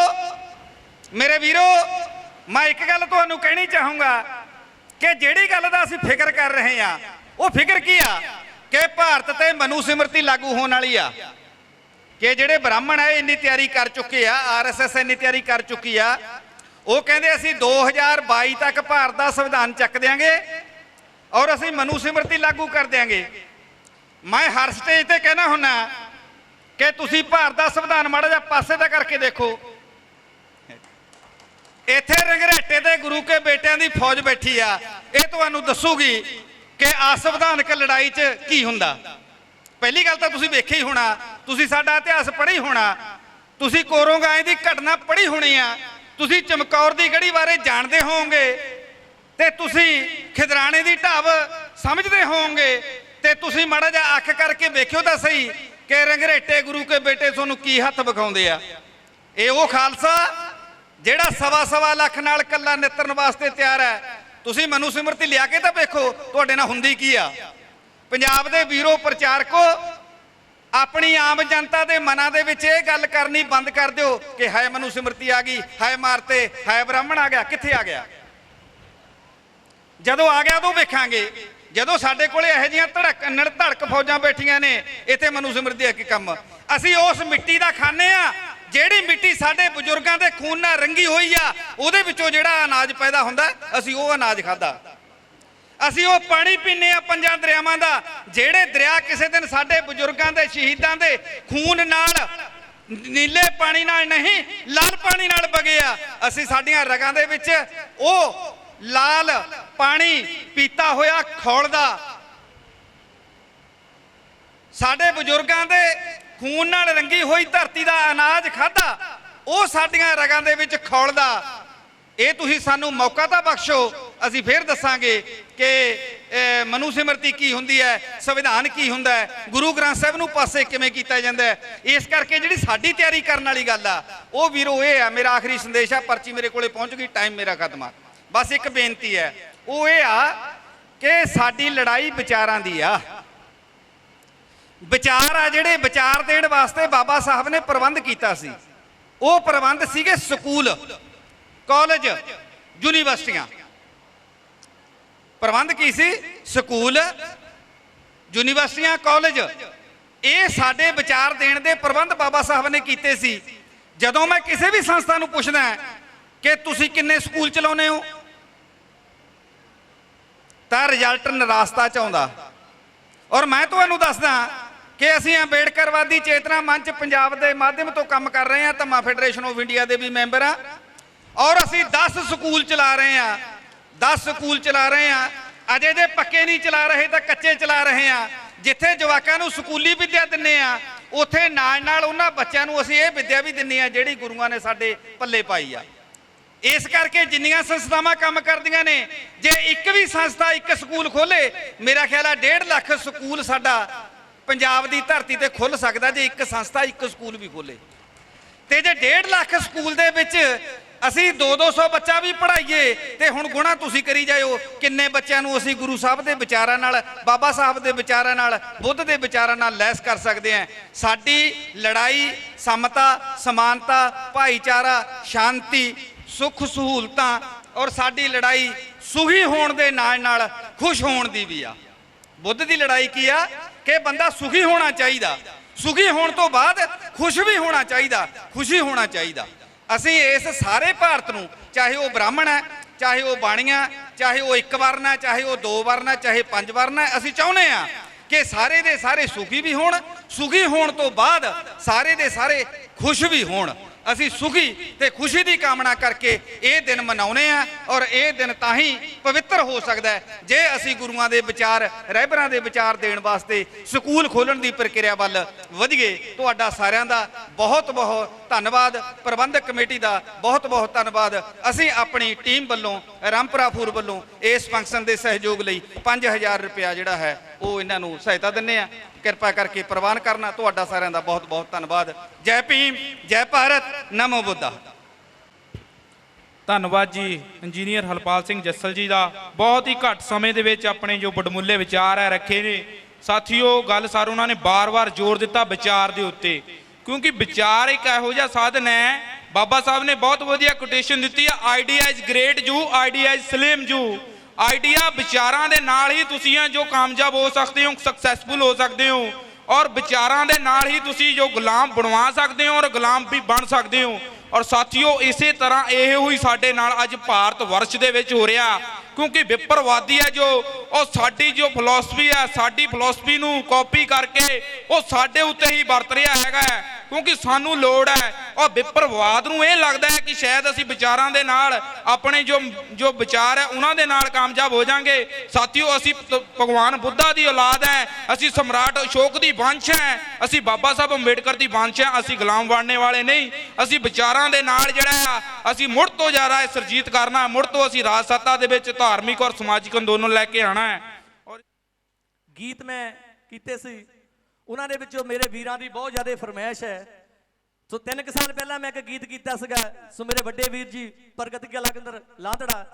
ਮੇਰੇ ਵੀਰੋ, ਮੈਂ ਇੱਕ ਗੱਲ ਤੁਹਾਨੂੰ ਕਹਿਣੀ ਚਾਹੂੰਗਾ ਕਿ ਜਿਹੜੀ ਗੱਲ ਦਾ ਅਸੀਂ ਫਿਕਰ ਕਰ ਰਹੇ ਹਾਂ, ਉਹ ਫਿਕਰ ਕੀ ਆ ਕਿ ਭਾਰਤ ਤੇ ਮਨੂ ਸਿਮਰਤੀ ਲਾਗੂ ਹੋਣ ਵਾਲੀ ਆ। ਕਿ ਜਿਹੜੇ ਬ੍ਰਾਹਮਣ ਹੈ ਇੰਨੀ ਤਿਆਰੀ ਕਰ ਚੁੱਕੇ ਆ, ਆਰਐਸਐਸ ਇੰਨੀ ਤਿਆਰੀ ਕਰ ਚੁੱਕੀ ਆ। ਉਹ ਕਹਿੰਦੇ ਅਸੀਂ 2022 ਤੱਕ ਭਾਰਤ ਦਾ ਸੰਵਿਧਾਨ ਚੱਕ ਦਿਆਂਗੇ ਔਰ ਅਸੀਂ ਮਨੂ ਸਿਮਰਤੀ ਲਾਗੂ ਕਰ ਦਿਆਂਗੇ। ਮੈਂ ਹਰ ਸਟੇਜ ਤੇ ਕਹਿਣਾ ਹੁੰਨਾ ਕਿ ਤੁਸੀਂ ਭਾਰਤ ਦਾ ਸੰਵਿਧਾਨ ਮਾੜਾ ਜਿਹਾ ਪਾਸੇ ਦਾ ਕਰਕੇ ਦੇਖੋ। ਇੱਥੇ ਰੰਗਰੇਟੇ ਦੇ ਗੁਰੂ ਕੇ ਬੇਟਿਆਂ ਦੀ ਫੌਜ ਬੈਠੀ ਆ, ਇਹ ਤੁਹਾਨੂੰ ਦੱਸੂਗੀ ਕਿ ਅਸੰਵਿਧਾਨਕ ਲੜਾਈ 'ਚ ਕੀ ਹੁੰਦਾ। ਪਹਿਲੀ ਗੱਲ ਤਾਂ ਤੁਸੀਂ ਵੇਖਿਆ ਹੀ ਹੋਣਾ, ਤੁਸੀਂ ਸਾਡਾ ਇਤਿਹਾਸ ਪੜ੍ਹਿਆ ਹੀ ਹੋਣਾ, ਤੁਸੀਂ ਕੋਰੋਂਗਾਏ ਦੀ ਘਟਨਾ ਪੜ੍ਹੀ ਹੋਣੀ ਆ, ਤੁਸੀਂ ਚਮਕੌਰ ਦੀ ਗੜੀ ਬਾਰੇ ਜਾਣਦੇ ਹੋਵੋਗੇ, ਤੇ ਤੁਸੀਂ ਖਿਦਰਾਣੇ ਦੀ ਢਾਬ ਸਮਝਦੇ ਹੋਵੋਗੇ, ਤੇ ਤੁਸੀਂ ਮਾੜਾ ਜਿਹਾ ਅੱਖ ਕਰਕੇ ਵੇਖਿਓ ਤਾਂ ਸਹੀ ਕਿ ਰੰਗਰੇਟੇ ਗੁਰੂ ਕੇ ਬੇਟੇ ਤੁਹਾਨੂੰ ਕੀ ਹੱਥ ਵਿਖਾਉਂਦੇ ਆ। ਇਹ ਉਹ ਖਾਲਸਾ ਜਿਹੜਾ ਸਵਾ ਲੱਖ ਨਾਲ ਕੱਲਾ ਨਿਤਰਨ ਵਾਸਤੇ ਤਿਆਰ ਹੈ। ਤੁਸੀਂ ਮਨੂ ਸਿਮਰਤੀ ਲਿਆ ਕੇ ਤਾਂ ਵੇਖੋ ਤੁਹਾਡੇ ਨਾਲ ਹੁੰਦੀ ਕੀ ਆ। ਪੰਜਾਬ ਦੇ ਵੀਰੋ ਪ੍ਰਚਾਰਕੋ, ਆਪਣੀ ਆਮ ਜਨਤਾ ਦੇ ਮਨਾਂ ਦੇ ਵਿੱਚ ਇਹ ਗੱਲ ਕਰਨੀ ਬੰਦ ਕਰ ਦਿਓ ਕਿ ਹਾਏ ਮਨੂ ਸਿਮਰਤੀ ਆ ਗਈ, ਹਾਏ ਮਾਰਤੇ, ਹਾਏ ਬ੍ਰਾਹਮਣ ਆ ਗਿਆ। ਕਿੱਥੇ ਆ ਗਿਆ? ਜਦੋਂ ਆ ਗਿਆ ਉਦੋਂ ਵੇਖਾਂਗੇ। ਜਦੋਂ ਸਾਡੇ ਕੋਲੇ ਇਹੋ ਜਿਹੀਆਂ ਧੜਕ ਫੌਜਾਂ ਬੈਠੀਆਂ ਨੇ, ਇੱਥੇ ਮਨੂ ਸਿਮਰਤੀ ਆ ਕੀ ਕੰਮ? ਅਸੀਂ ਉਸ ਮਿੱਟੀ ਦਾ ਖਾਂਦੇ ਆ ਜਿਹੜੀ ਮਿੱਟੀ ਸਾਡੇ ਬਜ਼ੁਰਗਾਂ ਦੇ ਖੂਨ ਨਾਲ ਰੰਗੀ ਹੋਈ ਆ। ਉਹਦੇ ਵਿੱਚੋਂ ਜਿਹੜਾ ਅਨਾਜ ਪੈਦਾ ਹੁੰਦਾ, ਅਸੀਂ ਉਹ ਅਨਾਜ ਖਾਦਾ। ਅਸੀਂ ਉਹ ਪਾਣੀ ਪੀਂਦੇ ਆ ਪੰਜਾਂ ਦਰਿਆਵਾਂ ਦਾ, ਜਿਹੜੇ ਦਰਿਆ ਕਿਸੇ ਦਿਨ ਸਾਡੇ ਬਜ਼ੁਰਗਾਂ ਦੇ ਸ਼ਹੀਦਾਂ ਦੇ ਖੂਨ ਨਾਲ, ਨੀਲੇ ਪਾਣੀ ਨਾਲ ਨਹੀਂ, ਲਾਲ ਪਾਣੀ ਨਾਲ ਵਗੇ ਆ। ਅਸੀਂ ਸਾਡੀਆਂ ਰਗਾਂ ਦੇ ਵਿੱਚ ਉਹ ਲਾਲ ਪਾਣੀ ਪੀਤਾ ਹੋਇਆ ਖੌਲਦਾ। ਸਾਡੇ ਬਜ਼ੁਰਗਾਂ ਦੇ ਖੂਨ ਨਾਲ ਰੰਗੀ ਹੋਈ ਧਰਤੀ ਦਾ ਅਨਾਜ ਖਾਦਾ, ਉਹ ਸਾਡੀਆਂ ਰਗਾਂ ਦੇ ਵਿੱਚ ਖੌਲਦਾ। ਇਹ ਤੁਸੀਂ ਸਾਨੂੰ ਮੌਕਾ ਤਾਂ ਬਖਸ਼ੋ, ਅਸੀਂ ਫੇਰ ਦੱਸਾਂਗੇ ਕਿ ਮਨੂ ਸਿਮਰਤੀ ਕੀ ਹੁੰਦੀ ਹੈ, ਸੰਵਿਧਾਨ ਕੀ ਹੁੰਦਾ ਹੈ, ਗੁਰੂ ਗ੍ਰੰਥ ਸਾਹਿਬ ਨੂੰ ਪਾਸੇ ਕਿਵੇਂ ਕੀਤਾ ਜਾਂਦਾ ਹੈ। ਇਸ ਕਰਕੇ ਜਿਹੜੀ ਸਾਡੀ ਤਿਆਰੀ ਕਰਨ ਵਾਲੀ ਗੱਲ ਆ, ਉਹ ਵੀਰੋ ਇਹ ਆ, ਮੇਰਾ ਆਖਰੀ ਸੰਦੇਸ਼ ਆ, ਪਰਚੀ ਮੇਰੇ ਕੋਲੇ ਪਹੁੰਚ ਗਈ, ਟਾਈਮ ਮੇਰਾ ਖਤਮ ਆ। ਬਸ ਇੱਕ ਬੇਨਤੀ ਹੈ, ਉਹ ਇਹ ਆ ਕਿ ਸਾਡੀ ਲੜਾਈ ਵਿਚਾਰਾਂ ਦੀ ਆ। ਵਿਚਾਰ ਆ ਜਿਹੜੇ ਵਿਚਾਰ ਦੇਣ ਵਾਸਤੇ ਬਾਬਾ ਸਾਹਿਬ ਨੇ ਪ੍ਰਬੰਧ ਕੀਤਾ ਸੀ। ਉਹ ਪ੍ਰਬੰਧ ਸੀਗੇ ਸਕੂਲ, ਕਾਲਜ, ਯੂਨੀਵਰਸਿਟੀਆਂ। ਪ੍ਰਬੰਧ ਕੀ ਸੀ? ਸਕੂਲ, ਯੂਨੀਵਰਸਿਟੀਆਂ, ਕਾਲਜ, ਇਹ ਸਾਡੇ ਵਿਚਾਰ ਦੇਣ ਦੇ ਪ੍ਰਬੰਧ ਬਾਬਾ ਸਾਹਿਬ ਨੇ ਕੀਤੇ ਸੀ। ਜਦੋਂ ਮੈਂ ਕਿਸੇ ਵੀ ਸੰਸਥਾ ਨੂੰ ਪੁੱਛਦਾ ਕਿ ਤੁਸੀਂ ਕਿੰਨੇ ਸਕੂਲ ਚਲਾਉਂਦੇ ਹੋ ਤਾਂ ਰਿਜ਼ਲਟ ਨਿਰਾਸ਼ਤਾ ਚ ਆਉਂਦਾ। ਔਰ ਮੈਂ ਤੁਹਾਨੂੰ ਦੱਸਦਾ ਕਿ ਅਸੀਂ ਅੰਬੇਡਕਰਵਾਦੀ ਚੇਤਨਾ ਮੰਚ ਪੰਜਾਬ ਦੇ ਮਾਧਿਅਮ ਤੋਂ ਕੰਮ ਕਰ ਰਹੇ ਹਾਂ, ਧੰਮਾ ਫੈਡਰੇਸ਼ਨ ਆਫ ਇੰਡੀਆ ਦੇ ਵੀ ਮੈਂਬਰ ਆ, ਔਰ ਅਸੀਂ 10 ਸਕੂਲ ਚਲਾ ਰਹੇ ਹਾਂ। 10 ਸਕੂਲ ਚਲਾ ਰਹੇ ਹਾਂ, ਅਜੇ ਜੇ ਪੱਕੇ ਨਹੀਂ ਚਲਾ ਰਹੇ ਤਾਂ ਕੱਚੇ ਚਲਾ ਰਹੇ ਹਾਂ। ਜਿੱਥੇ ਜਵਾਕਾਂ ਨੂੰ ਸਕੂਲੀ ਵਿੱਦਿਆ ਦਿੰਦੇ ਆ, ਉੱਥੇ ਨਾਲ ਨਾਲ ਉਹਨਾਂ ਬੱਚਿਆਂ ਨੂੰ ਅਸੀਂ ਇਹ ਵਿੱਦਿਆ ਵੀ ਦਿੰਦੇ ਆ ਜਿਹੜੀ ਗੁਰੂਆਂ ਨੇ ਸਾਡੇ ਪੱਲੇ ਪਾਈ ਆ। ਇਸ ਕਰਕੇ ਜਿੰਨੀਆਂ ਸੰਸਥਾਵਾਂ ਕੰਮ ਕਰਦੀਆਂ ਨੇ, ਜੇ ਇੱਕ ਵੀ ਸੰਸਥਾ ਇੱਕ ਸਕੂਲ ਖੋਲੇ, ਮੇਰਾ ਖਿਆਲ ਆ 1.5 ਲੱਖ ਸਕੂਲ ਸਾਡਾ ਪੰਜਾਬ ਦੀ ਧਰਤੀ ਤੇ ਖੁੱਲ ਸਕਦਾ ਜੇ ਇੱਕ ਸੰਸਥਾ ਇੱਕ ਸਕੂਲ ਵੀ ਖੋਲੇ। ਤੇ ਜੇ 1.5 ਲੱਖ ਸਕੂਲ ਦੇ ਵਿੱਚ ਅਸੀਂ 200 ਬੱਚਾ ਵੀ ਪੜ੍ਹਾਈਏ ਤੇ ਹੁਣ ਗੁਣਾ ਤੁਸੀਂ ਕਰੀ ਜਾਇਓ ਕਿੰਨੇ ਬੱਚਿਆਂ ਨੂੰ ਅਸੀਂ ਗੁਰੂ ਸਾਹਿਬ ਦੇ ਵਿਚਾਰਾਂ ਨਾਲ, ਬਾਬਾ ਸਾਹਿਬ ਦੇ ਵਿਚਾਰਾਂ ਨਾਲ, ਬੁੱਧ ਦੇ ਵਿਚਾਰਾਂ ਨਾਲ ਲੈਸ ਕਰ ਸਕਦੇ ਹਾਂ। ਸਾਡੀ ਲੜਾਈ ਸਮਤਾ, ਸਮਾਨਤਾ, ਭਾਈਚਾਰਾ, ਸ਼ਾਂਤੀ, ਸੁੱਖ ਸਹੂਲਤਾਂ ਔਰ ਸਾਡੀ ਲੜਾਈ ਸੁਖੀ ਹੋਣ ਦੇ ਨਾਲ ਨਾਲ ਖੁਸ਼ ਹੋਣ ਦੀ ਵੀ ਆ। ਬੁੱਧ ਦੀ ਲੜਾਈ ਕੀ ਆ ਕਿ ਬੰਦਾ ਸੁਖੀ ਹੋਣਾ ਚਾਹੀਦਾ, ਸੁਖੀ ਹੋਣ ਤੋਂ ਬਾਅਦ ਖੁਸ਼ ਵੀ ਹੋਣਾ ਚਾਹੀਦਾ, ਖੁਸ਼ੀ ਹੋਣਾ ਚਾਹੀਦਾ। ਅਸੀਂ ਇਸ ਸਾਰੇ ਭਾਰਤ ਨੂੰ, ਚਾਹੇ ਉਹ ਬ੍ਰਾਹਮਣ ਹੈ, ਚਾਹੇ ਉਹ ਬਾਣੀਆਂ, ਚਾਹੇ ਉਹ ਇੱਕ ਵਰਨ ਹੈ, ਚਾਹੇ ਉਹ 2 ਵਰਨ ਹੈ, ਚਾਹੇ 5 ਵਰਨ ਹੈ, ਅਸੀਂ ਚਾਹੁੰਦੇ ਹਾਂ ਕਿ ਸਾਰੇ ਦੇ ਸਾਰੇ ਸੁਖੀ ਵੀ ਹੋਣ, ਸੁਖੀ ਹੋਣ ਤੋਂ ਬਾਅਦ ਸਾਰੇ ਦੇ ਸਾਰੇ ਖੁਸ਼ ਵੀ ਹੋਣ। ਅਸੀਂ ਸੁਖੀ ਤੇ ਖੁਸ਼ੀ ਦੀ ਕਾਮਨਾ ਕਰਕੇ ਇਹ ਦਿਨ ਮਨਾਉਂਦੇ ਆ, ਔਰ ਇਹ ਦਿਨ ਤਾਂ ਹੀ ਪਵਿੱਤਰ ਹੋ ਸਕਦਾ ਹੈ ਜੇ ਅਸੀਂ ਗੁਰੂਆਂ ਦੇ ਵਿਚਾਰ, ਰਹਿਬਰਾਂ ਦੇ ਵਿਚਾਰ ਦੇਣ ਵਾਸਤੇ ਸਕੂਲ ਖੋਲਣ ਦੀ ਪ੍ਰਕਿਰਿਆ ਵੱਲ ਵਧੀਏ। ਤੁਹਾਡਾ ਸਾਰਿਆਂ ਦਾ ਬਹੁਤ ਬਹੁਤ ਧੰਨਵਾਦ, ਪ੍ਰਬੰਧਕ ਕਮੇਟੀ ਦਾ ਬਹੁਤ ਬਹੁਤ ਧੰਨਵਾਦ। ਅਸੀਂ ਆਪਣੀ ਟੀਮ ਵੱਲੋਂ, ਰਾਮਪੁਰਾ ਫੂਡ ਵੱਲੋਂ ਇਸ ਫੰਕਸ਼ਨ ਦੇ ਸਹਿਯੋਗ ਲਈ 5000 ਰੁਪਇਆ ਜਿਹੜਾ ਹੈ ਉਹ ਇਹਨਾਂ ਨੂੰ ਸਹਾਇਤਾ ਦਿੰਦੇ ਆ। ਕਿਰਪਾ ਕਰਕੇ ਪ੍ਰਵਾਨ ਕਰਨਾ। ਤੁਹਾਡਾ ਸਾਰਿਆਂ ਦਾ ਬਹੁਤ ਬਹੁਤ ਧੰਨਵਾਦ। ਜੈ ਭੀਮ, ਜੈ ਭਾਰਤ, ਨਮੋ ਬੁੱਧਾ। ਧੰਨਵਾਦ ਜੀ ਇੰਜੀਨੀਅਰ ਹਰਪਾਲ ਸਿੰਘ ਜੱਸਲ ਜੀ ਦਾ। ਬਹੁਤ ਹੀ ਘੱਟ ਸਮੇਂ ਦੇ ਵਿੱਚ ਆਪਣੇ ਜੋ ਵਡਮੁੱਲੇ ਵਿਚਾਰ ਹੈ ਰੱਖੇ ਨੇ। ਸਾਥੀਓ, ਗੱਲ ਸਰ ਉਹਨਾਂ ਨੇ ਬਾਰ-ਬਾਰ ਜ਼ੋਰ ਦਿੱਤਾ ਵਿਚਾਰ ਦੇ ਉੱਤੇ, ਕਿਉਂਕਿ ਵਿਚਾਰ ਇੱਕ ਇਹੋ ਜਿਹਾ ਸਾਧਨ ਹੈ। ਬਾਬਾ ਸਾਹਿਬ ਨੇ ਬਹੁਤ ਵਧੀਆ ਕੋਟੇਸ਼ਨ ਦਿੱਤੀ ਹੈ, ਆਈਡੀਆ ਇਜ਼ ਗ੍ਰੇਟ ਜੂ, ਆਈਡੀਆ ਇਜ਼ ਸਲਿਮ ਜੂ। ਆਈਡੀਆ ਵਿਚਾਰਾਂ ਦੇ ਨਾਲ ਹੀ ਤੁਸੀਂ ਜੋ ਕਾਮਯਾਬ ਹੋ ਸਕਦੇ ਹੋ, ਸਕਸੈਸਫੁਲ ਹੋ ਸਕਦੇ ਹੋ, ਔਰ ਵਿਚਾਰਾਂ ਦੇ ਨਾਲ ਹੀ ਤੁਸੀਂ ਜੋ ਗੁਲਾਮ ਬਣਵਾ ਸਕਦੇ ਹੋ ਔਰ ਗੁਲਾਮ ਵੀ ਬਣ ਸਕਦੇ ਹੋ। ਔਰ ਸਾਥੀਓ, ਇਸੇ ਤਰ੍ਹਾਂ ਇਹ ਹੋਈ ਸਾਡੇ ਨਾਲ ਅੱਜ ਭਾਰਤ ਵਰਸ਼ ਦੇ ਵਿੱਚ ਹੋ ਰਿਹਾ, ਕਿਉਂਕਿ ਵਿਪਰਵਾਦੀ ਹੈ ਜੋ ਉਹ ਸਾਡੀ ਜੋ ਫਿਲਾਸਫੀ ਹੈ, ਸਾਡੀ ਫਿਲਾਸਫੀ ਨੂੰ ਕਾਪੀ ਕਰਕੇ ਉਹ ਸਾਡੇ ਉੱਤੇ ਹੀ ਵਰਤ ਰਿਹਾ ਹੈਗਾ, ਕਿਉਂਕਿ ਸਾਨੂੰ ਲੋੜ ਹੈ। ਔਰ ਵਿਪਰਵਾਦ ਨੂੰ ਇਹ ਲੱਗਦਾ ਹੈ ਕਿ ਸ਼ਾਇਦ ਅਸੀਂ ਵਿਚਾਰਾਂ ਦੇ ਨਾਲ, ਆਪਣੇ ਜੋ ਵਿਚਾਰ ਹੈ ਉਹਨਾਂ ਦੇ ਨਾਲ ਕਾਮਯਾਬ ਹੋ ਜਾਾਂਗੇ। ਸਾਥੀਓ, ਅਸੀਂ ਭਗਵਾਨ ਬੁੱਧਾ ਦੀ ਔਲਾਦ ਹੈ, ਅਸੀਂ ਸਮਰਾਟ ਅਸ਼ੋਕ ਦੀ ਵੰਸ਼ ਹੈ, ਅਸੀਂ ਬਾਬਾ ਸਾਹਿਬ ਅੰਬੇਡਕਰ ਦੀ ਵੰਸ਼ ਹੈ। ਅਸੀਂ ਗੁਲਾਮ ਬਣਨੇ ਵਾਲੇ ਨਹੀਂ, ਅਸੀਂ ਵਿਚਾਰਾਂ ਦੇ ਨਾਲ ਜਿਹੜਾ ਆ ਅਸੀਂ ਮੁੜ ਤੋਂ ਜ਼ਿਆਦਾ ਸਰਜੀਤ ਕਰਨਾ, ਮੁੜ ਤੋਂ ਅਸੀਂ ਰਾਜ ਸੱਤਾ ਦੇ ਵਿੱਚ ਧਾਰਮਿਕ ਔਰ ਸਮਾਜਿਕ ਅੰਦੋਲਨ ਲੈ ਕੇ ਆਣਾ ਹੈ। ਔਰ ਗੀਤ ਮੈਂ ਕੀਤੇ ਸੀ, ਉਹਨਾਂ ਦੇ ਵਿੱਚੋਂ ਮੇਰੇ ਵੀਰਾਂ ਦੀ ਬਹੁਤ ਜ਼ਿਆਦਾ ਫਰਮਾਇਸ਼ ਹੈ। ਸੋ 3 ਸਾਲ ਪਹਿਲਾਂ ਮੈਂ ਇੱਕ ਗੀਤ ਕੀਤਾ ਸੀਗਾ, ਸੋ ਮੇਰੇ ਵੱਡੇ ਵੀਰ ਜੀ ਪ੍ਰਗਟ ਕੇ ਲਗੰਦਰ ਲਾਂਦੜਾ,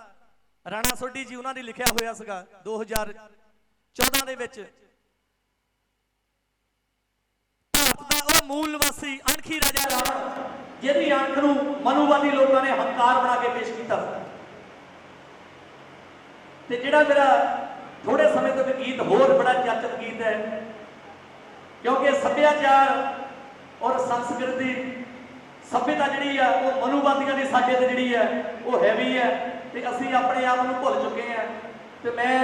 ਰਾਣਾ ਸੋਢੀ ਜੀ, ਉਹਨਾਂ ਨੇ ਲਿਖਿਆ ਹੋਇਆ ਸੀਗਾ 2014 ਦੇ ਵਿੱਚ। ਭਾਰਤ ਦਾ ਉਹ ਮੂਲ ਨਿਵਾਸੀ ਅਣਖੀ ਰਾਜਾ ਰਾਵਣ, ਜਿਹਦੀ ਅਣਖ ਨੂੰ ਮਨੂਵਾਦੀ ਲੋਕਾਂ ਨੇ ਹੰਕਾਰ ਬਣਾ ਕੇ ਪੇਸ਼ ਕੀਤਾ। ਤੇ ਜਿਹੜਾ ਮੇਰਾ ਥੋੜੇ ਸਮੇਂ ਤੋਂ ਗੀਤ ਹੋਰ ਬੜਾ ਚਰਚਿਤ ਗੀਤ ਹੈ, ਕਿਉਂਕਿ ਸੱਭਿਆਚਾਰ ਔਰ ਸੰਸਕ੍ਰਿਤੀ, ਸਭਿਅਤਾ ਜਿਹੜੀ ਆ ਉਹ ਮਨੂਵਾਦੀਆਂ ਦੀ ਸਾਡੇ ਤੇ ਜਿਹੜੀ ਹੈ ਉਹ ਹੈਵੀ ਹੈ, ਤੇ ਅਸੀਂ ਆਪਣੇ ਆਪ ਨੂੰ ਭੁੱਲ ਚੁੱਕੇ ਹਾਂ। ਤੇ ਮੈਂ,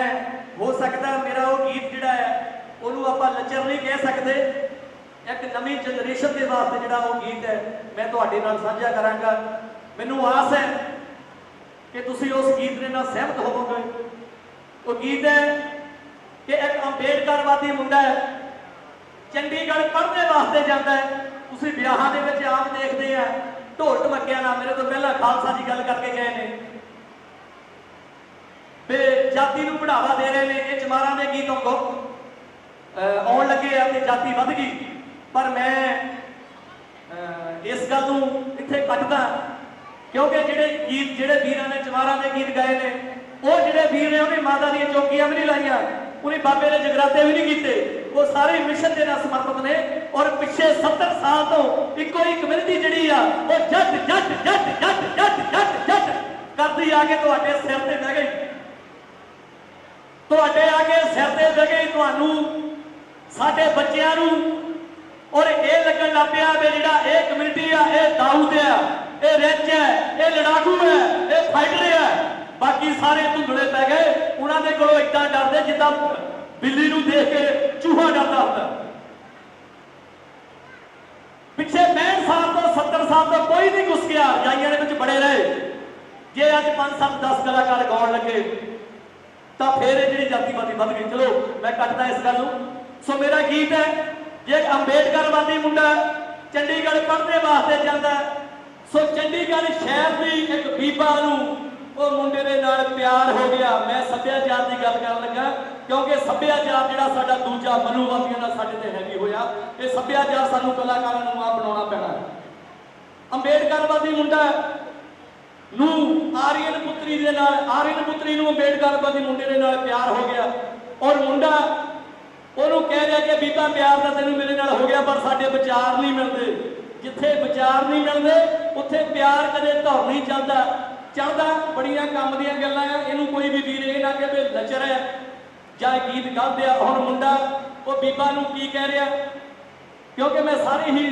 ਹੋ ਸਕਦਾ ਮੇਰਾ ਉਹ ਗੀਤ ਜਿਹੜਾ ਹੈ ਉਹਨੂੰ ਆਪਾਂ ਲੱਚਰ ਨਹੀਂ ਕਹਿ ਸਕਦੇ, ਇੱਕ ਨਵੀਂ ਜਨਰੇਸ਼ਨ ਦੇ ਵਾਸਤੇ ਜਿਹੜਾ ਉਹ ਗੀਤ ਹੈ ਮੈਂ ਤੁਹਾਡੇ ਨਾਲ ਸਾਂਝਾ ਕਰਾਂਗਾ। ਮੈਨੂੰ ਆਸ ਹੈ ਕਿ ਤੁਸੀਂ ਉਸ ਗੀਤ ਦੇ ਨਾਲ ਸਹਿਮਤ ਹੋਵੋਗੇ। ਉਹ ਗੀਤ ਹੈ ਕਿ ਇੱਕ ਅੰਬੇਡਕਰਵਾਦੀ ਮੁੰਡਾ ਹੈ, ਚੰਡੀਗੜ੍ਹ ਪੜ੍ਹਨ ਵਾਸਤੇ ਜਾਂਦਾ ਹੈ। ਤੁਸੀਂ ਵਿਆਹਾਂ ਦੇ ਵਿੱਚ ਆਮ ਦੇਖਦੇ ਆ ਢੋਲ ਢਮੱਕਿਆਂ ਨਾਲ, ਮੇਰੇ ਤੋਂ ਪਹਿਲਾਂ ਖਾਲਸਾ ਜੀ ਗੱਲ ਕਰਕੇ ਗਏ ਨੇ ਤੇ ਜਾਤੀ ਨੂੰ ਬੜਾਵਾ ਦੇ ਰਹੇ ਨੇ। ਇਹ ਚਮਾਰਾਂ ਦੇ ਗੀਤ ਆਉਣ ਲੱਗੇ ਆ ਤੇ ਜਾਤੀ ਵੱਧ ਗਈ। ਪਰ ਮੈਂ ਇਸ ਗੱਲ ਨੂੰ ਇੱਥੇ ਕੱਟਦਾ, ਕਿਉਂਕਿ ਜਿਹੜੇ ਵੀਰਾਂ ਨੇ ਚਮਾਰਾਂ ਦੇ ਗੀਤ ਗਾਏ ਨੇ, ਉਹ ਜਿਹੜੇ ਵੀਰ ਨੇ ਉਹਨੇ ਮਾਤਾ ਦੀਆਂ ਚੌਕੀਆਂ ਵੀ ਨਹੀਂ ਲਾਈਆਂ, ਉਹਨੇ ਬਾਬੇ ਦੇ ਜਗਰਾਤੇ ਵੀ ਨਹੀਂ ਕੀਤੇ। ਉਹ ਸਾਰੇ ਮਿਸ਼ਨ ਦੇ ਨਾਲ ਸਮਰਪਿਤ ਨੇ। ਔਰ ਪਿੱਛੇ 70 ਸਾਲ ਤੋਂ ਇੱਕੋ ਇੱਕ ਮਿਲਦੀ ਜਿਹੜੀ ਆ ਉਹ ਜੱਟ ਜੱਟ ਜੱਟ ਜੱਟ ਜੱਟ ਜੱਟ ਜੱਟ ਕਰਦੀ ਆ ਕੇ ਤੁਹਾਡੇ ਸਿਰ ਤੇ ਬਹਿ ਗਈ। ਤੁਹਾਡੇ ਆ ਕੇ ਸਿਰ ਤੇ ਬਹਿ ਤੁਹਾਨੂੰ ਸਾਡੇ ਬੱਚਿਆਂ ਨੂੰ ਔਰ ਇਹ ਲੱਗਣ ਲੱਗ ਪਿਆ ਵੀ ਜਿਹੜਾ ਇਹ ਕਮਿਊਨਿਟੀ ਆ ਇਹ ਦਾਊਦ ਆ, ਇਹ ਰਿਚ ਹੈ, ਇਹ ਲੜਾਕੂ ਹੈ, ਇਹ ਫਾਈਟਰ ਹੈ। ਬਾਕੀ ਸਾਰੇ ਧੁੰਦਲੇ ਪੈ ਗਏ, ਉਹਨਾਂ ਦੇ ਕੋਲੋਂ ਇਦਾਂ ਡਰਦੇ ਜਿੱਦਾਂ ਬਿੱਲੀ ਨੂੰ ਦੇਖ ਕੇ ਚੂਹਾ ਡਰਦਾ ਹੁੰਦਾ। ਪਿੱਛੇ 65 ਸਾਲ ਤੋਂ 70 ਸਾਲ ਤੋਂ ਕੋਈ ਨਹੀਂ ਘੁਸ ਗਿਆ, ਰਜਾਈਆਂ ਦੇ ਵਿੱਚ ਬੜੇ ਰਹੇ। ਜੇ ਅੱਜ 5 7 10 ਕਲਾਕਾਰ ਗਾਉਣ ਲੱਗੇ ਤਾਂ ਫੇਰ ਇਹ ਜਿਹੜੀ ਜਾਤੀਵਾਦੀ ਵੱਧ ਗਈ। ਚਲੋ ਮੈਂ ਕੱਟਦਾ ਇਸ ਗੱਲ ਨੂੰ। ਸੋ ਮੇਰਾ ਗੀਤ ਹੈ, ਜੇ ਅੰਬੇਡਕਰਵਾਦੀ ਮੁੰਡਾ ਚੰਡੀਗੜ੍ਹ ਪੜ੍ਹਦੇ ਵਾਸਤੇ ਜਾਂਦਾ, ਸੋ ਚੰਡੀਗੜ੍ਹ ਸ਼ਹਿਰ ਦੀ ਇੱਕ ਬੀਬਾ ਨੂੰ ਉਹ ਮੁੰਡੇ ਦੇ ਨਾਲ ਪਿਆਰ ਹੋ ਗਿਆ। ਮੈਂ ਸੱਭਿਆਚਾਰ ਦੀ ਗੱਲ ਕਰਨ ਲੱਗਾ ਕਿਉਂਕਿ ਸੱਭਿਆਚਾਰ ਜਿਹੜਾ ਸਾਡਾ ਦੂਜਾ ਮਨੂਵਾਦੀਆਂ ਦਾ ਸਾਡੇ ਤੇ ਹੈਵੀ ਹੋਇਆ, ਇਹ ਸੱਭਿਆਚਾਰ ਸਾਨੂੰ ਕਲਾਕਾਰਾਂ ਨੂੰ ਆਪ ਬਣਾਉਣਾ ਪੈਣਾ। ਅੰਬੇਡਕਰਵਾਦੀ ਮੁੰਡਾ ਨੂੰ ਆਰੀਅਨ ਪੁੱਤਰੀ ਦੇ ਨਾਲ, ਆਰੀਅਨ ਪੁੱਤਰੀ ਨੂੰ ਅੰਬੇਡਕਰਵਾਦੀ ਮੁੰਡੇ ਦੇ ਨਾਲ ਪਿਆਰ ਹੋ ਗਿਆ ਔਰ ਮੁੰਡਾ ਉਹਨੂੰ ਕਹਿ ਰਿਹਾ ਕਿ ਬੀਬਾ ਪਿਆਰ ਤਾਂ ਤੈਨੂੰ ਮੇਰੇ ਨਾਲ ਹੋ ਗਿਆ ਪਰ ਸਾਡੇ ਵਿਚਾਰ ਨਹੀਂ ਮਿਲਦੇ। ਜਿੱਥੇ ਵਿਚਾਰ ਨਹੀਂ ਮਿਲਦੇ ਉੱਥੇ ਪਿਆਰ ਕਦੇ ਧੌਰ ਨਹੀਂ ਚੜਦਾ। ਬੜੀਆਂ ਕੰਮ ਦੀਆਂ ਗੱਲਾਂ ਆ, ਇਹਨੂੰ ਕੋਈ ਵੀ ਵੀਰ ਇਹ ਨਾ ਕਹੇ ਲੱਚਰ ਹੈ ਜਾਂ ਗੀਤ ਗਲਤ ਆ। ਹੁਣ ਮੁੰਡਾ ਉਹ ਬੀਬਾ ਨੂੰ ਕੀ ਕਹਿ ਰਿਹਾ, ਕਿਉਂਕਿ ਮੈਂ ਸਾਰੇ ਹੀ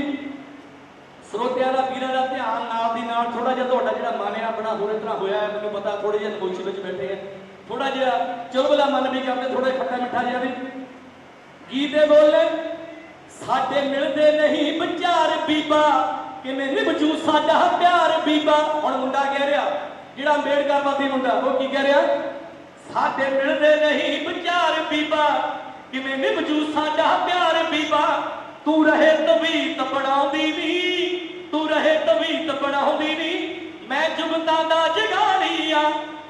ਸਰੋਤਿਆਂ ਦਾ ਵੀਰਾਂ ਦਾ ਧਿਆਨ ਨਾਲ ਦੀ ਨਾਲ ਥੋੜਾ ਜਿਹਾ ਤੁਹਾਡਾ ਜਿਹੜਾ ਮਨ ਆ ਆਪਣਾ ਹੋਰ ਤਰ੍ਹਾਂ ਹੋਇਆ ਹੈ, ਮੈਨੂੰ ਪਤਾ ਥੋੜੇ ਜਿਹਾ ਨਮੋਸ਼ੀ ਵਿੱਚ ਬੈਠੇ ਆ, ਥੋੜਾ ਜਿਹਾ ਚੁਲਬਲਾ ਮਨ ਵੀ ਕਰਦੇ, ਥੋੜਾ ਖੱਟਾ ਮਿੱਠਾ ਜਿਹਾ ਵੀ। ਗੀਤ ਦੇ ਬੋਲ ਨੇ, ਸਾਡੇ ਮਿਲਦੇ ਨਹੀਂ ਵਿਚਾਰ ਬੀਬਾ, ਕਿਵੇਂ ਨਿਭਜੂ ਸਾਡਾ ਪਿਆਰ ਬੀਬਾ। ਹੁਣ ਮੁੰਡਾ ਕਹਿ ਰਿਹਾ, ਜਿਹੜਾ ਅੰਬੇਡਕਰਵਾਦੀ ਮੁੰਡਾ, ਉਹ ਕੀ ਕਹਿ ਰਿਹਾ, ਸਾਡੇ ਮਿਲਦੇ ਨਹੀਂ ਵਿਚਾਰ ਬੀਬਾ, ਕਿਵੇਂ ਨਿਭਜੂ ਸਾਡਾ ਪਿਆਰ ਬੀਬਾ। ਤੂੰ ਰਹੇ ਤਵੀਤ ਬਣਾਉਂਦੀ ਨੀ, ਤੂੰ ਰਹੇ ਤਵੀਤ ਬਣਾਉਂਦੀ ਨੀ, ਮੈਂ ਜੁਗਤਾਂ ਦਾ ਜਗਾੜੀ ਆ,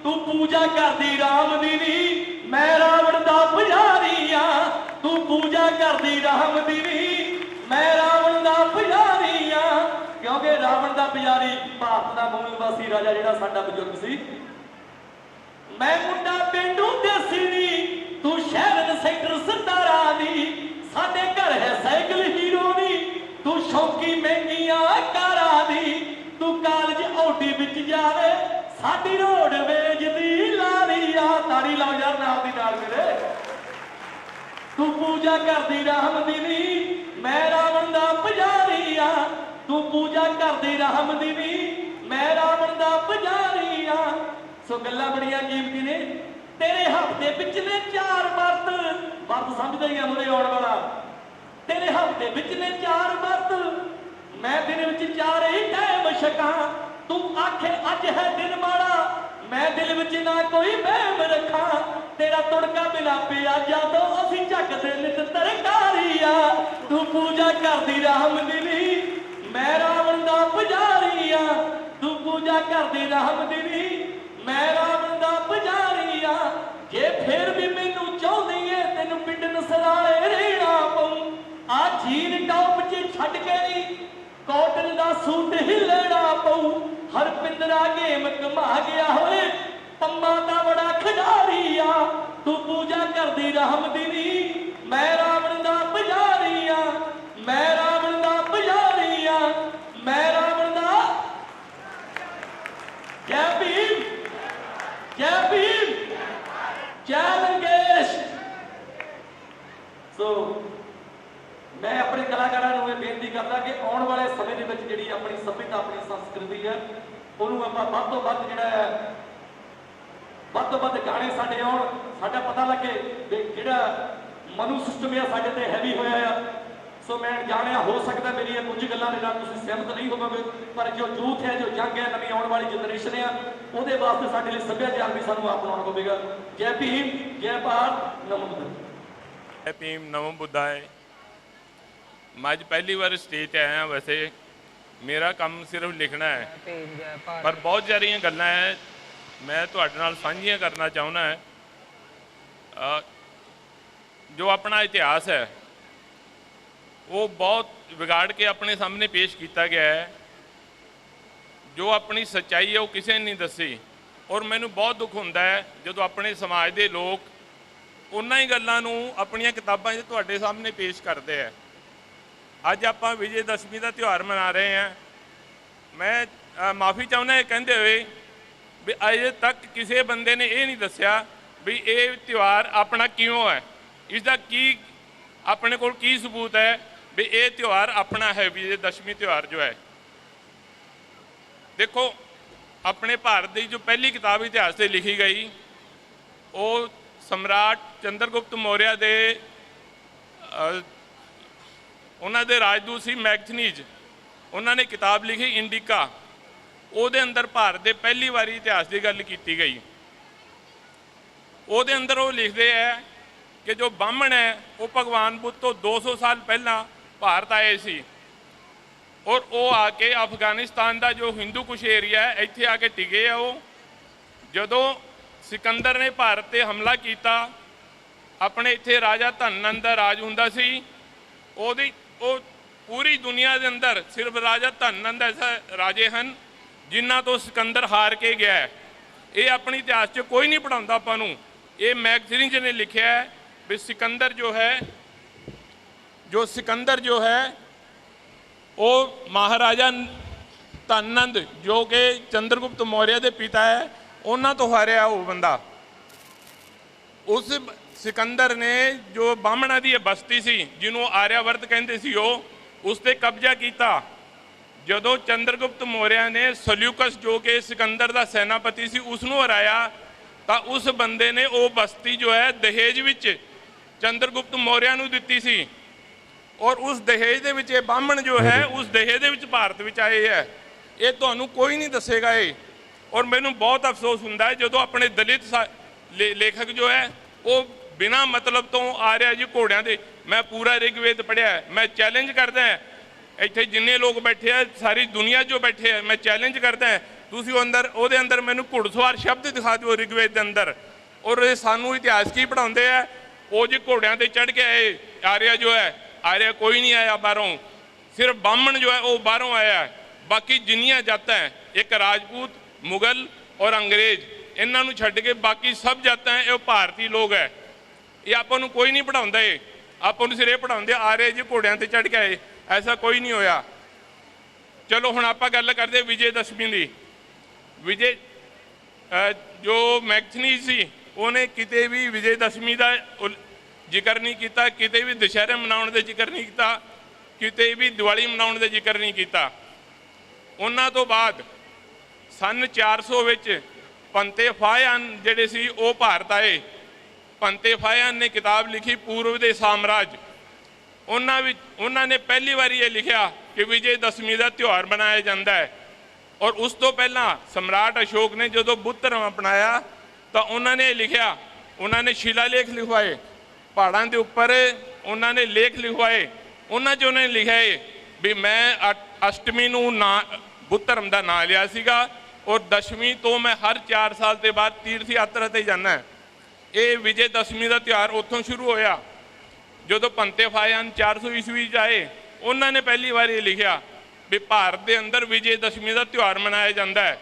ਤੂੰ ਪੂਜਾ ਕਰਦੀ ਰਾਮ ਦੀ ਨੀ, ਮੈਂ ਰਾਵਣ ਦਾ ਪੁਜਾਰੀ ਆ, ਤੂੰ ਪੂਜਾ ਕਰਦੀ ਰਾਮ ਦੀ ਨੀ, ਮੈਂ ਰਾਵਣ ਦਾ ਪੁਜਾਰੀ ਆ। ਕਿਉਂਕਿ ਰਾਵਣ ਦਾ ਪੁਜਾਰੀ ਭਾਰਤ ਦਾ ਮੂਲ ਨਿਵਾਸੀ ਰਾਜਾ ਜਿਹੜਾ ਸਾਡਾ ਬਜ਼ੁਰਗ ਸੀ। ਮੈਂ ਮੁੰਡਾ ਪਿੰਡੂ ਦੇਸੀ ਨੀ, ਤੂੰ ਸ਼ਹਿਰਨ ਸੈਕਟਰ 17 ਦੀ, ਸਾਡੇ ਘਰ ਹੈ ਸਾਈਕਲ ਹੀਰੋ ਦੀ, ਤੂੰ ਸ਼ੌਂਕੀ ਮਹਿੰਗੀਆਂ ਕਾਰਾਂ ਦੀ, ਤੂੰ ਕਾਲਜ ਔਡੀ ਵਿੱਚ ਜਾਵੇ, ਸਾਡੀ ਰੋਡ ਵੇਚਦੀ ਲਾਰੀ ਆ। ਤਾੜੀ ਲਾਓ ਯਾਰ ਨਾਲ ਦੀ ਨਾਲ ਮੇਰੇ। ਤੂੰ ਪੂਜਾ ਕਰਦੀ ਰਾਮ ਦੀ ਨੀ, ਮੈਂ ਰਾਵਣ ਦਾ ਪੁਜਾਰੀ ਆ, ਤੂੰ ਪੂਜਾ ਕਰਦੀ ਰਾਮ ਦੀ ਨੀ, ਮੈਂ ਰਾਵਣ ਦਾ ਪੁਜਾਰੀ ਆ। ਸੋ ਗੱਲਾਂ ਬੜੀਆਂ ਕੀਮਤੀ ਨੇ। ਤੇਰੇ ਹੱਥ ਦੇ ਵਿੱਚ ਨੇ 4 ਵਰਤ ਸਮਝਦਾ ਹੀ ਆ ਮੁੰਡੇ ਆਉਣ ਵਾਲਾ। ਤੇਰੇ ਹੱਥ ਦੇ ਵਿੱਚ ਨੇ 4 ਵਰਤ, ਮੈਂ ਦਿਨ ਵਿੱਚ 4 ਹੀ ਟਾਈਮ ਛਕਾਂ। ਤੂੰ ਆਖੇ ਅੱਜ ਹੈ ਦਿਨ ਮਾੜਾ, ਮੈਂ ਦਿਲ ਵਿੱਚ ਨਾ ਕੋਈ ਵਹਿਮ ਰੱਖਾਂ। ਤੇਰਾ ਤੁੜਕਾ ਬਿਨਾ ਪਿਆਜ਼ਾਂ ਤੋਂ ਅਸੀਂ ਝੱਕਦੇ ਨਿਤ ਤਰਕਾਰੀ ਆ। ਤੂੰ ਪੂਜਾ ਕਰਦੀ ਰਾਮ ਦੀ ਨੀ, ਮੈਂ ਰਾਵਣ ਦਾ ਪੁਜਾਰੀ ਆ, ਤੂੰ ਪੂਜਾ ਕਰਦੀ ਰਾਮ ਦੀ ਨੀ, ਮੈਂ ਰਾਵਣ ਦਾ ਪੁਜਾਰੀ ਆ। ਜੇ ਫੇਰ ਵੀ ਮੈਨੂੰ ਚਾਹੁੰਦੀ ਏ ਤੈਨੂੰ ਪਿੰਡ ਨਸਰਾਲੇ ਰਹਿਣਾ ਪਊ। ਆ ਜੀਨ ਟੌਪ 'ਚ ਛੱਡ ਕੇ ਨੀ ਕਾਟਨ ਦਾ ਸੂਟ ਹੀ ਲੈਣਾ ਪਊ। ਹਰਪਿੰਦਰਾ ਗੇਮ ਕਮਾ ਗਿਆ ਹੋਏ, ਪੰਮਾ ਦਾ ਬੜਾ ਖਿਡਾਰੀ ਆ। ਤੂੰ ਪੂਜਾ ਕਰਦੀ ਰਾਮ ਦੀ ਨੀ, ਮੈਂ ਰਾਵਣ ਦਾ ਪੁਜਾਰੀ ਆ, ਮੈਂ ਰਾਵਣ ਦਾ ਪੁਜਾਰੀ ਆ, ਮੈਂ ਰਾਵਣ ਦਾ। ਜੈ ਭੀਮ, ਜੈ ਭੀਮ, ਜੈ ਲੰਕੇਸ਼। ਸੋ ਮੈਂ ਆਪਣੇ ਕਲਾਕਾਰਾਂ ਨੂੰ ਇਹ ਬੇਨਤੀ ਕਰਦਾ ਕਿ ਆਉਣ ਵਾਲੇ ਸਮੇਂ ਦੇ ਵਿੱਚ ਜਿਹੜੀ ਆਪਣੀ ਸੱਭਿਅਤਾ, ਆਪਣੀ ਸੰਸਕ੍ਰਿਤੀ ਹੈ, ਉਹਨੂੰ ਆਪਾਂ ਵੱਧ ਤੋਂ ਵੱਧ ਜਿਹੜਾ ਹੈ, ਵੱਧ ਤੋਂ ਵੱਧ ਗਾਣੇ ਸਾਡੇ ਆਉਣ, ਸਾਡਾ ਪਤਾ ਲੱਗੇ ਵੀ ਜਿਹੜਾ ਮਨੂ ਸਿਸਟਮ ਹੈ ਸਾਡੇ ਤੇ ਹੈਵੀ ਹੋਇਆ ਆ। ਸੋ ਮੈਂ ਜਾਣਿਆ ਹੋ ਸਕਦਾ ਮੇਰੀਆਂ ਕੁਝ ਗੱਲਾਂ ਦੇ ਨਾਲ ਤੁਸੀਂ ਸਹਿਮਤ ਨਹੀਂ ਹੋਵੋਗੇ, ਪਰ ਜੋ ਯੂਥ ਹੈ, ਜੋ ਜੰਗ ਹੈ, ਨਵੀਂ ਆਉਣ ਵਾਲੀ ਜਨਰੇਸ਼ਨ ਹੈ, ਉਹਦੇ ਵਾਸਤੇ ਸਾਡੇ ਲਈ ਸੱਭਿਆਚਾਰ ਵੀ ਸਾਨੂੰ ਅਪਣਾਉਣਾ ਪਵੇਗਾ। ਜੈ ਭੀਮ, ਜੈ ਭਾਰਤ, ਨਮੋ ਬੁੱਧਾਏ। ਜੈ ਭੀਮ, ਨਮੋ ਬੁੱਧਾਏ। मैं ਅੱਜ ਪਹਿਲੀ ਵਾਰ ਸਟੇਜ 'ਤੇ ਆਇਆ। ਵੈਸੇ ਮੇਰਾ ਕੰਮ ਸਿਰਫ ਲਿਖਣਾ ਹੈ, ਪਰ ਬਹੁਤ ਸਾਰੀਆਂ ਗੱਲਾਂ ਹੈ ਮੈਂ ਤੁਹਾਡੇ ਨਾਲ ਸਾਂਝੀਆਂ ਕਰਨਾ ਚਾਹੁੰਦਾ ਹੈ। ਜੋ ਆਪਣਾ ਇਤਿਹਾਸ ਹੈ ਉਹ ਬਹੁਤ ਵਿਗਾੜ ਕੇ ਆਪਣੇ ਸਾਹਮਣੇ ਪੇਸ਼ ਕੀਤਾ ਗਿਆ ਹੈ। ਜੋ ਆਪਣੀ ਸੱਚਾਈ ਹੈ ਉਹ ਕਿਸੇ ਨੇ ਨਹੀਂ ਦੱਸੀ, ਔਰ ਮੈਨੂੰ ਬਹੁਤ ਦੁੱਖ ਹੁੰਦਾ ਹੈ ਜਦੋਂ ਆਪਣੇ ਸਮਾਜ ਦੇ ਲੋਕ ਉਹਨਾਂ ਹੀ ਗੱਲਾਂ ਨੂੰ ਆਪਣੀਆਂ ਕਿਤਾਬਾਂ 'ਚ ਤੁਹਾਡੇ ਸਾਹਮਣੇ ਪੇਸ਼ ਕਰਦੇ ਹੈ। ਅੱਜ ਆਪਾਂ ਵਿਜੇ ਦਸ਼ਮੀ ਦਾ ਤਿਉਹਾਰ ਮਨਾ ਰਹੇ ਹਾਂ। ਮੈਂ ਮਾਫੀ ਚਾਹੁੰਦਾ ਇਹ ਕਹਿੰਦੇ ਹੋਏ ਵੀ ਅਜੇ ਤੱਕ ਕਿਸੇ ਬੰਦੇ ਨੇ ਇਹ ਨਹੀਂ ਦੱਸਿਆ ਵੀ ਇਹ ਤਿਉਹਾਰ ਆਪਣਾ ਕਿਉਂ ਹੈ, ਇਸ ਦਾ ਕੀ ਆਪਣੇ ਕੋਲ ਕੀ ਸਬੂਤ ਹੈ ਵੀ ਇਹ ਤਿਉਹਾਰ ਆਪਣਾ ਹੈ। ਵਿਜੇ ਦਸ਼ਮੀ ਤਿਉਹਾਰ ਜੋ ਹੈ, ਦੇਖੋ ਆਪਣੇ ਭਾਰਤ ਦੀ ਜੋ ਪਹਿਲੀ ਕਿਤਾਬ ਇਤਿਹਾਸ ਤੇ ਲਿਖੀ ਗਈ ਉਹ ਸਮਰਾਟ ਚੰਦਰਗੁਪਤ ਮੌਰਿਆ ਦੇ ਉਹਨਾਂ ਦੇ ਰਾਜਦੂਤ ਸੀ ਮੈਗਥਨੀਜ਼। ਉਹਨਾਂ ਨੇ ਕਿਤਾਬ ਲਿਖੀ ਇੰਡਿਕਾ। ਉਹਦੇ ਅੰਦਰ ਭਾਰਤ ਦੇ ਪਹਿਲੀ ਵਾਰੀ ਇਤਿਹਾਸ ਦੀ ਗੱਲ ਕੀਤੀ ਗਈ। ਉਹਦੇ ਅੰਦਰ ਉਹ ਲਿਖਦੇ ਹੈ ਕਿ ਜੋ ਬਾਹਮਣ ਹੈ ਉਹ ਭਗਵਾਨ ਬੁੱਧ ਤੋਂ 200 ਸਾਲ ਪਹਿਲਾਂ ਭਾਰਤ ਆਏ ਸੀ ਔਰ ਉਹ ਆ ਕੇ ਅਫਗਾਨਿਸਤਾਨ ਦਾ ਜੋ ਹਿੰਦੂ ਕੁਸ਼ ਏਰੀਆ ਹੈ ਇੱਥੇ ਆ ਕੇ ਟਿਕੇ ਆ। ਉਹ ਜਦੋਂ ਸਿਕੰਦਰ ਨੇ ਭਾਰਤ ਤੇ ਹਮਲਾ ਕੀਤਾ, ਆਪਣੇ ਇੱਥੇ ਰਾਜਾ ਧਨਨੰਦ ਦਾ ਰਾਜ ਹੁੰਦਾ ਸੀ। ਉਹ ਪੂਰੀ ਦੁਨੀਆ ਦੇ ਅੰਦਰ ਸਿਰਫ ਰਾਜਾ ਧਨਨੰਦ ਐਸਾ ਰਾਜੇ ਹਨ ਜਿਨ੍ਹਾਂ ਤੋਂ ਸਿਕੰਦਰ ਹਾਰ ਕੇ ਗਿਆ ਹੈ। ਇਹ ਆਪਣੀ ਇਤਿਹਾਸ 'ਚ ਕੋਈ ਨਹੀਂ ਪੜ੍ਹਾਉਂਦਾ ਆਪਾਂ ਨੂੰ। ਇਹ ਮੈਗਜ਼ੀਨ ਨੇ ਲਿਖਿਆ ਹੈ ਵੀ ਸਿਕੰਦਰ ਜੋ ਹੈ ਉਹ ਮਹਾਰਾਜਾ ਧਨਨੰਦ ਜੋ ਕਿ ਚੰਦਰਗੁਪਤ ਮੌਰਿਆ ਦੇ ਪਿਤਾ ਹੈ ਉਹਨਾਂ ਤੋਂ ਹਾਰਿਆ ਉਹ ਬੰਦਾ। ਉਸ ਸਿਕੰਦਰ ਨੇ ਜੋ ਬਾਹਮਣਾਂ ਦੀ ਇਹ ਬਸਤੀ ਸੀ ਜਿਹਨੂੰ ਆਰਿਆਵਰਤ ਕਹਿੰਦੇ ਸੀ ਉਹ ਉਸ ਤੇ ਕਬਜ਼ਾ ਕੀਤਾ। ਜਦੋਂ ਚੰਦਰਗੁਪਤ ਮੌਰਿਆ ਨੇ ਸਲਿਊਕਸ ਜੋ ਕਿ ਸਿਕੰਦਰ ਦਾ ਸੈਨਾਪਤੀ ਸੀ ਉਸ ਨੂੰ ਹਰਾਇਆ ਤਾਂ ਉਸ ਬੰਦੇ ਨੇ ਉਹ ਬਸਤੀ ਜੋ ਹੈ ਦਹੇਜ ਵਿੱਚ ਚੰਦਰਗੁਪਤ ਮੌਰਿਆ ਨੂੰ ਦਿੱਤੀ ਸੀ ਔਰ ਉਸ ਦਹੇਜ ਦੇ ਵਿੱਚ ਇਹ ਬਾਹਮਣ ਜੋ ਹੈ ਉਸ ਦਹੇਜ ਦੇ ਵਿੱਚ ਭਾਰਤ ਵਿੱਚ ਆਏ ਹੈ। ਇਹ ਤੁਹਾਨੂੰ ਕੋਈ ਨਹੀਂ ਦੱਸੇਗਾ ਇਹ। ਔਰ ਮੈਨੂੰ ਬਹੁਤ ਅਫਸੋਸ ਹੁੰਦਾ ਹੈ ਜਦੋਂ ਆਪਣੇ ਦਲਿਤ ਲੇਖਕ ਜੋ ਹੈ ਉਹ ਬਿਨਾਂ ਮਤਲਬ ਤੋਂ ਆ ਰਿਹਾ ਜੀ ਘੋੜਿਆਂ ਦੇ। ਮੈਂ ਪੂਰਾ ਰਿਗਵੇਦ ਪੜ੍ਹਿਆ। ਮੈਂ ਚੈਲੰਜ ਕਰਦਾ ਇੱਥੇ ਜਿੰਨੇ ਲੋਕ ਬੈਠੇ ਆ ਸਾਰੀ ਦੁਨੀਆ ਜੋ ਬੈਠੇ ਆ, ਮੈਂ ਚੈਲੰਜ ਕਰਦਾ ਤੁਸੀਂ ਉਹਦੇ ਅੰਦਰ ਮੈਨੂੰ ਘੁੜਸਵਾਰ ਸ਼ਬਦ ਦਿਖਾ ਦਿਓ ਰਿਗਵੇਦ ਦੇ ਅੰਦਰ। ਔਰ ਇਹ ਸਾਨੂੰ ਇਤਿਹਾਸ ਕੀ ਪੜ੍ਹਾਉਂਦੇ ਆ? ਉਹ ਜੀ ਘੋੜਿਆਂ ਤੇ ਚੜ੍ਹ ਕੇ ਆਏ। ਆਰਿਆ ਜੋ ਹੈ ਆਰਿਆ ਕੋਈ ਨਹੀਂ ਆਇਆ ਬਾਹਰੋਂ, ਸਿਰਫ ਬਾਹਮਣ ਜੋ ਹੈ ਉਹ ਬਾਹਰੋਂ ਆਇਆ। ਬਾਕੀ ਜਿੰਨੀਆਂ ਜਾਤਾਂ ਇੱਕ ਰਾਜਪੂਤ, ਮੁਗਲ ਔਰ ਅੰਗਰੇਜ਼, ਇਹਨਾਂ ਨੂੰ ਛੱਡ ਕੇ ਬਾਕੀ ਸਭ ਜਾਤਾਂ ਇਹ ਭਾਰਤੀ ਲੋਕ ਹੈ। ਇਹ ਆਪਾਂ ਨੂੰ ਕੋਈ ਨਹੀਂ ਪੜ੍ਹਾਉਂਦਾ। ਇਹ ਆਪਾਂ ਨੂੰ ਸਿਰਫ ਇਹ ਪੜ੍ਹਾਉਂਦੇ ਆਰਿਆ ਜੀ ਘੋੜਿਆਂ ਤੇ ਚੜ੍ਹ ਕੇ ਆਏ। ਐਸਾ ਕੋਈ ਨਹੀਂ ਹੋਇਆ। ਚਲੋ ਹੁਣ ਆਪਾਂ ਗੱਲ ਕਰਦੇ ਵਿਜੇ ਦਸ਼ਮੀ ਦੀ। ਵਿਜੇ ਜੋ ਮੈਗਥਨੀਜ਼ ਸੀ ਉਹਨੇ ਕਿਤੇ ਵੀ ਵਿਜੇ ਦਸ਼ਮੀ ਦਾ ਜ਼ਿਕਰ ਨਹੀਂ ਕੀਤਾ, ਕਿਤੇ ਵੀ ਦੁਸ਼ਹਿਰਾ ਮਨਾਉਣ ਦੇ ਜ਼ਿਕਰ ਨਹੀਂ ਕੀਤਾ, ਕਿਤੇ ਵੀ ਦੀਵਾਲੀ ਮਨਾਉਣ ਦੇ ਜ਼ਿਕਰ ਨਹੀਂ ਕੀਤਾ। ਉਹਨਾਂ ਤੋਂ ਬਾਅਦ ਸਨ 400 ਵਿੱਚ ਪੰਤੇ ਫਾਹਿਆਨ ਜਿਹੜੇ ਸੀ ਉਹ ਭਾਰਤ ਆਏ। ਪੰਤੇ ਫਾਹਿਆਨ ਨੇ ਕਿਤਾਬ ਲਿਖੀ ਪੂਰਬ ਦੇ ਸਾਮਰਾਜ। ਉਹਨਾਂ ਨੇ ਪਹਿਲੀ ਵਾਰੀ ਇਹ ਲਿਖਿਆ ਕਿ ਵਿਜੇ ਦਸ਼ਮੀ ਦਾ ਤਿਉਹਾਰ ਮਨਾਇਆ ਜਾਂਦਾ ਹੈ। ਔਰ ਉਸ ਤੋਂ ਪਹਿਲਾਂ ਸਮਰਾਟ ਅਸ਼ੋਕ ਨੇ ਜਦੋਂ ਬੁੱਧ ਧਰਮ ਅਪਣਾਇਆ ਤਾਂ ਉਹਨਾਂ ਨੇ ਲਿਖਿਆ, ਉਹਨਾਂ ਨੇ ਸ਼ਿਲਾਲੇਖ ਲਿਖਵਾਏ ਪਹਾੜਾਂ ਦੇ ਉੱਪਰ, ਉਹਨਾਂ ਨੇ ਲੇਖ ਲਿਖਵਾਏ। ਉਹਨਾਂ 'ਚ ਉਹਨਾਂ ਨੇ ਲਿਖਿਆ ਹੈ ਵੀ ਮੈਂ ਅਸ਼ਟਮੀ ਨੂੰ ਬੁੱਧ ਧਰਮ ਦਾ ਨਾਂ ਲਿਆ ਸੀਗਾ ਔਰ ਦਸ਼ਮੀ ਤੋਂ ਮੈਂ ਹਰ 4 ਸਾਲ ਦੇ ਬਾਅਦ ਤੀਰਥ ਯਾਤਰਾ 'ਤੇ ਜਾਂਦਾ। ਇਹ ਵਿਜੇ ਦਸ਼ਮੀ ਦਾ ਤਿਉਹਾਰ ਉੱਥੋਂ ਸ਼ੁਰੂ ਹੋਇਆ ਜਦੋਂ ਪੰਤੇ ਫਾਹਿਆਨ 400 ਈਸਵੀ 'ਚ ਆਏ। ਉਹਨਾਂ ਨੇ ਪਹਿਲੀ ਵਾਰ ਇਹ ਲਿਖਿਆ ਵੀ ਭਾਰਤ ਦੇ ਅੰਦਰ ਵਿਜੇ ਦਸ਼ਮੀ ਦਾ ਤਿਉਹਾਰ ਮਨਾਇਆ ਜਾਂਦਾ ਹੈ।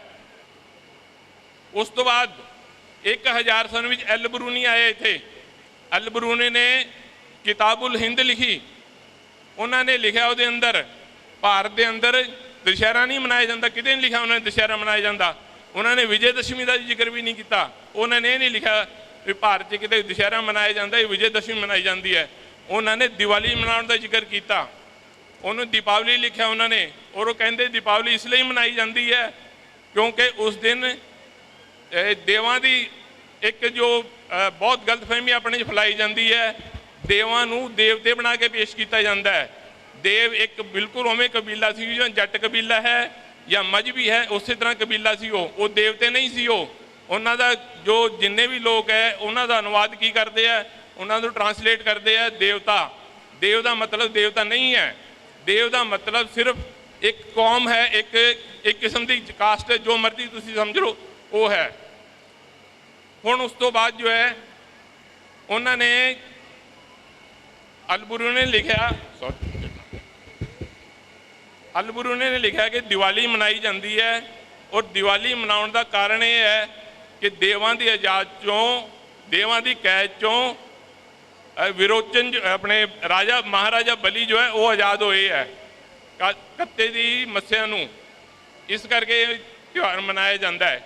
ਉਸ ਤੋਂ ਬਾਅਦ 1000 ਸਨ ਵਿੱਚ ਐਲਬਰੂਨੀ ਆਏ ਇੱਥੇ। ਐਲਬਰੂਨੀ ਨੇ ਕਿਤਾਬੁਲ ਹਿੰਦ ਲਿਖੀ। ਉਹਨਾਂ ਨੇ ਲਿਖਿਆ ਉਹਦੇ ਅੰਦਰ ਭਾਰਤ ਦੇ ਅੰਦਰ ਦੁਸ਼ਹਿਰਾ ਨਹੀਂ ਮਨਾਇਆ ਜਾਂਦਾ। ਕਿਤੇ ਨਹੀਂ ਲਿਖਿਆ ਉਹਨਾਂ ਨੇ ਦੁਸ਼ਹਿਰਾ ਮਨਾਇਆ ਜਾਂਦਾ। ਉਹਨਾਂ ਨੇ ਵਿਜੇ ਦਸ਼ਮੀ ਦਾ ਜ਼ਿਕਰ ਵੀ ਨਹੀਂ ਕੀਤਾ। ਉਹਨਾਂ ਨੇ ਇਹ ਨਹੀਂ ਲਿਖਿਆ ਵੀ ਭਾਰਤ 'ਚ ਕਿਤੇ ਦੁਸ਼ਹਿਰਾ ਮਨਾਇਆ ਜਾਂਦਾ, ਇਹ ਵਿਜੇ ਦਸ਼ਮੀ ਮਨਾਈ ਜਾਂਦੀ ਹੈ। ਉਹਨਾਂ ਨੇ ਦੀਵਾਲੀ ਮਨਾਉਣ ਦਾ ਜ਼ਿਕਰ ਕੀਤਾ। ਉਹਨੂੰ ਦੀਪਾਵਲੀ ਲਿਖਿਆ ਉਹਨਾਂ ਨੇ ਔਰ ਉਹ ਕਹਿੰਦੇ ਦੀਪਾਵਲੀ ਇਸ ਲਈ ਮਨਾਈ ਜਾਂਦੀ ਹੈ ਕਿਉਂਕਿ ਉਸ ਦਿਨ ਦੇਵਾਂ ਦੀ ਇੱਕ ਜੋ ਬਹੁਤ ਗਲਤਫਹਿਮੀ ਆਪਣੇ 'ਚ ਫੈਲਾਈ ਜਾਂਦੀ ਹੈ, ਦੇਵਾਂ ਨੂੰ ਦੇਵਤੇ ਬਣਾ ਕੇ ਪੇਸ਼ ਕੀਤਾ ਜਾਂਦਾ ਹੈ। ਦੇਵ ਇੱਕ ਬਿਲਕੁਲ ਉਵੇਂ ਕਬੀਲਾ ਸੀ ਜੋ ਜੱਟ ਕਬੀਲਾ ਹੈ ਜਾਂ ਮਜ਼੍ਹਬੀ ਹੈ, ਉਸੇ ਤਰ੍ਹਾਂ ਕਬੀਲਾ ਸੀ। ਉਹ ਦੇਵਤੇ ਨਹੀਂ ਸੀ। ਉਹਨਾਂ ਦਾ ਜੋ ਜਿੰਨੇ ਵੀ ਲੋਕ ਹੈ ਉਹਨਾਂ ਦਾ ਅਨੁਵਾਦ ਕੀ ਕਰਦੇ ਆ, ਉਹਨਾਂ ਨੂੰ ਟਰਾਂਸਲੇਟ ਕਰਦੇ ਆ ਦੇਵਤਾ। ਦੇਵ ਦਾ ਮਤਲਬ ਦੇਵਤਾ ਨਹੀਂ ਹੈ। ਦੇਵ ਦਾ ਮਤਲਬ ਸਿਰਫ ਇੱਕ ਕੌਮ ਹੈ, ਇੱਕ ਕਿਸਮ ਦੀ ਕਾਸਟ ਹੈ, ਜੋ ਮਰਜ਼ੀ ਤੁਸੀਂ ਸਮਝ ਲਓ ਉਹ ਹੈ। ਹੁਣ ਉਸ ਤੋਂ ਬਾਅਦ ਜੋ ਹੈ ਉਹਨਾਂ ਨੇ ਅਲਬਰੂਨੀ ਨੇ ਲਿਖਿਆ ਕਿ ਦੀਵਾਲੀ ਮਨਾਈ ਜਾਂਦੀ ਹੈ ਔਰ ਦੀਵਾਲੀ ਮਨਾਉਣ ਦਾ ਕਾਰਨ ਇਹ ਹੈ ਕਿ ਦੇਵਾਂ ਦੀ ਆਜ਼ਾਦ ਚੋਂ, ਦੇਵਾਂ ਦੀ ਕੈਦ ਚੋਂ ਵਿਰੋਚਨ ਆਪਣੇ ਮਹਾਰਾਜਾ ਬਲੀ ਜੋ ਹੈ ਉਹ ਆਜ਼ਾਦ ਹੋਏ ਹੈ ਕੱਤੇ ਦੀ ਮੱਸਿਆ ਨੂੰ। ਇਸ ਕਰਕੇ ਤਿਉਹਾਰ ਮਨਾਇਆ ਜਾਂਦਾ ਹੈ।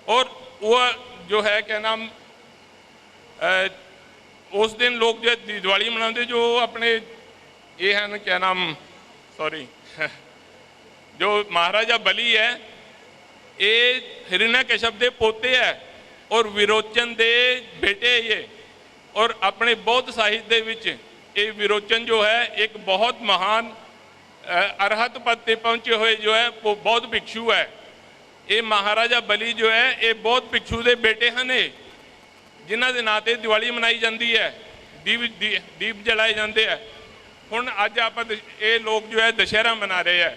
ਔਰ ਉਹ ਜੋ ਹੈ ਕਿਆ ਨਾਮ उस दिन लोग जो दिवाली मनाते जो अपने ये हैं क्या नाम सॉरी जो महाराजा बली है ये हिरण्यकश्यप दे पोते है और विरोचन दे बेटे ये और अपने बौद्ध साहित्य दे विच ये विरोचन जो है एक बहुत महान अरहत पद पे पहुंचे हुए जो है वो बौद्ध भिक्षु है। ये महाराजा बली जो है ये बौद्ध भिक्षु के बेटे हैं जिन्हों के नाते दिवाली मनाई जाती है, दीप जलाए जाते हैं। हुण अज आप ये लोग जो है दशहरा मना रहे हैं,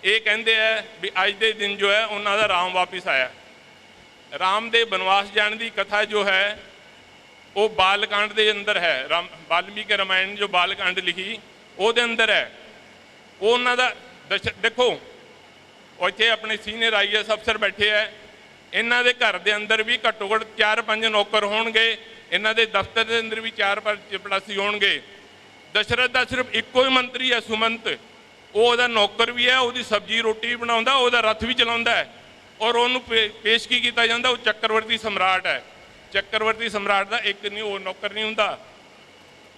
ये कहते हैं भी अज के दिन जो है उन्होंने राम वापिस आया। राम दे बनवास जाने की कथा जो है वो बालकांड के अंदर है, वाल्मीकि रामायण जो बालकांड लिखी वो अंदर है। वो उन्होंने देखो इतने अपने सीनियर IAS अफसर बैठे है, इन्हों के घर के अंदर भी घट्टो घट्ट 4-5 नौकर होणगे, इन्हों के दफ्तर के अंदर भी 4-5 चपड़ासी होणगे। दशरथ का सिर्फ एको ही मंत्री है सुमंत, वो नौकर भी है, वो सब्जी रोटी बनाता, वो रथ भी चलाता है और उन्होंने पेश की किया जाता वो चक्रवर्ती सम्राट है। चक्रवर्ती सम्राट का एक नहीं वो नौकर नहीं होंदा।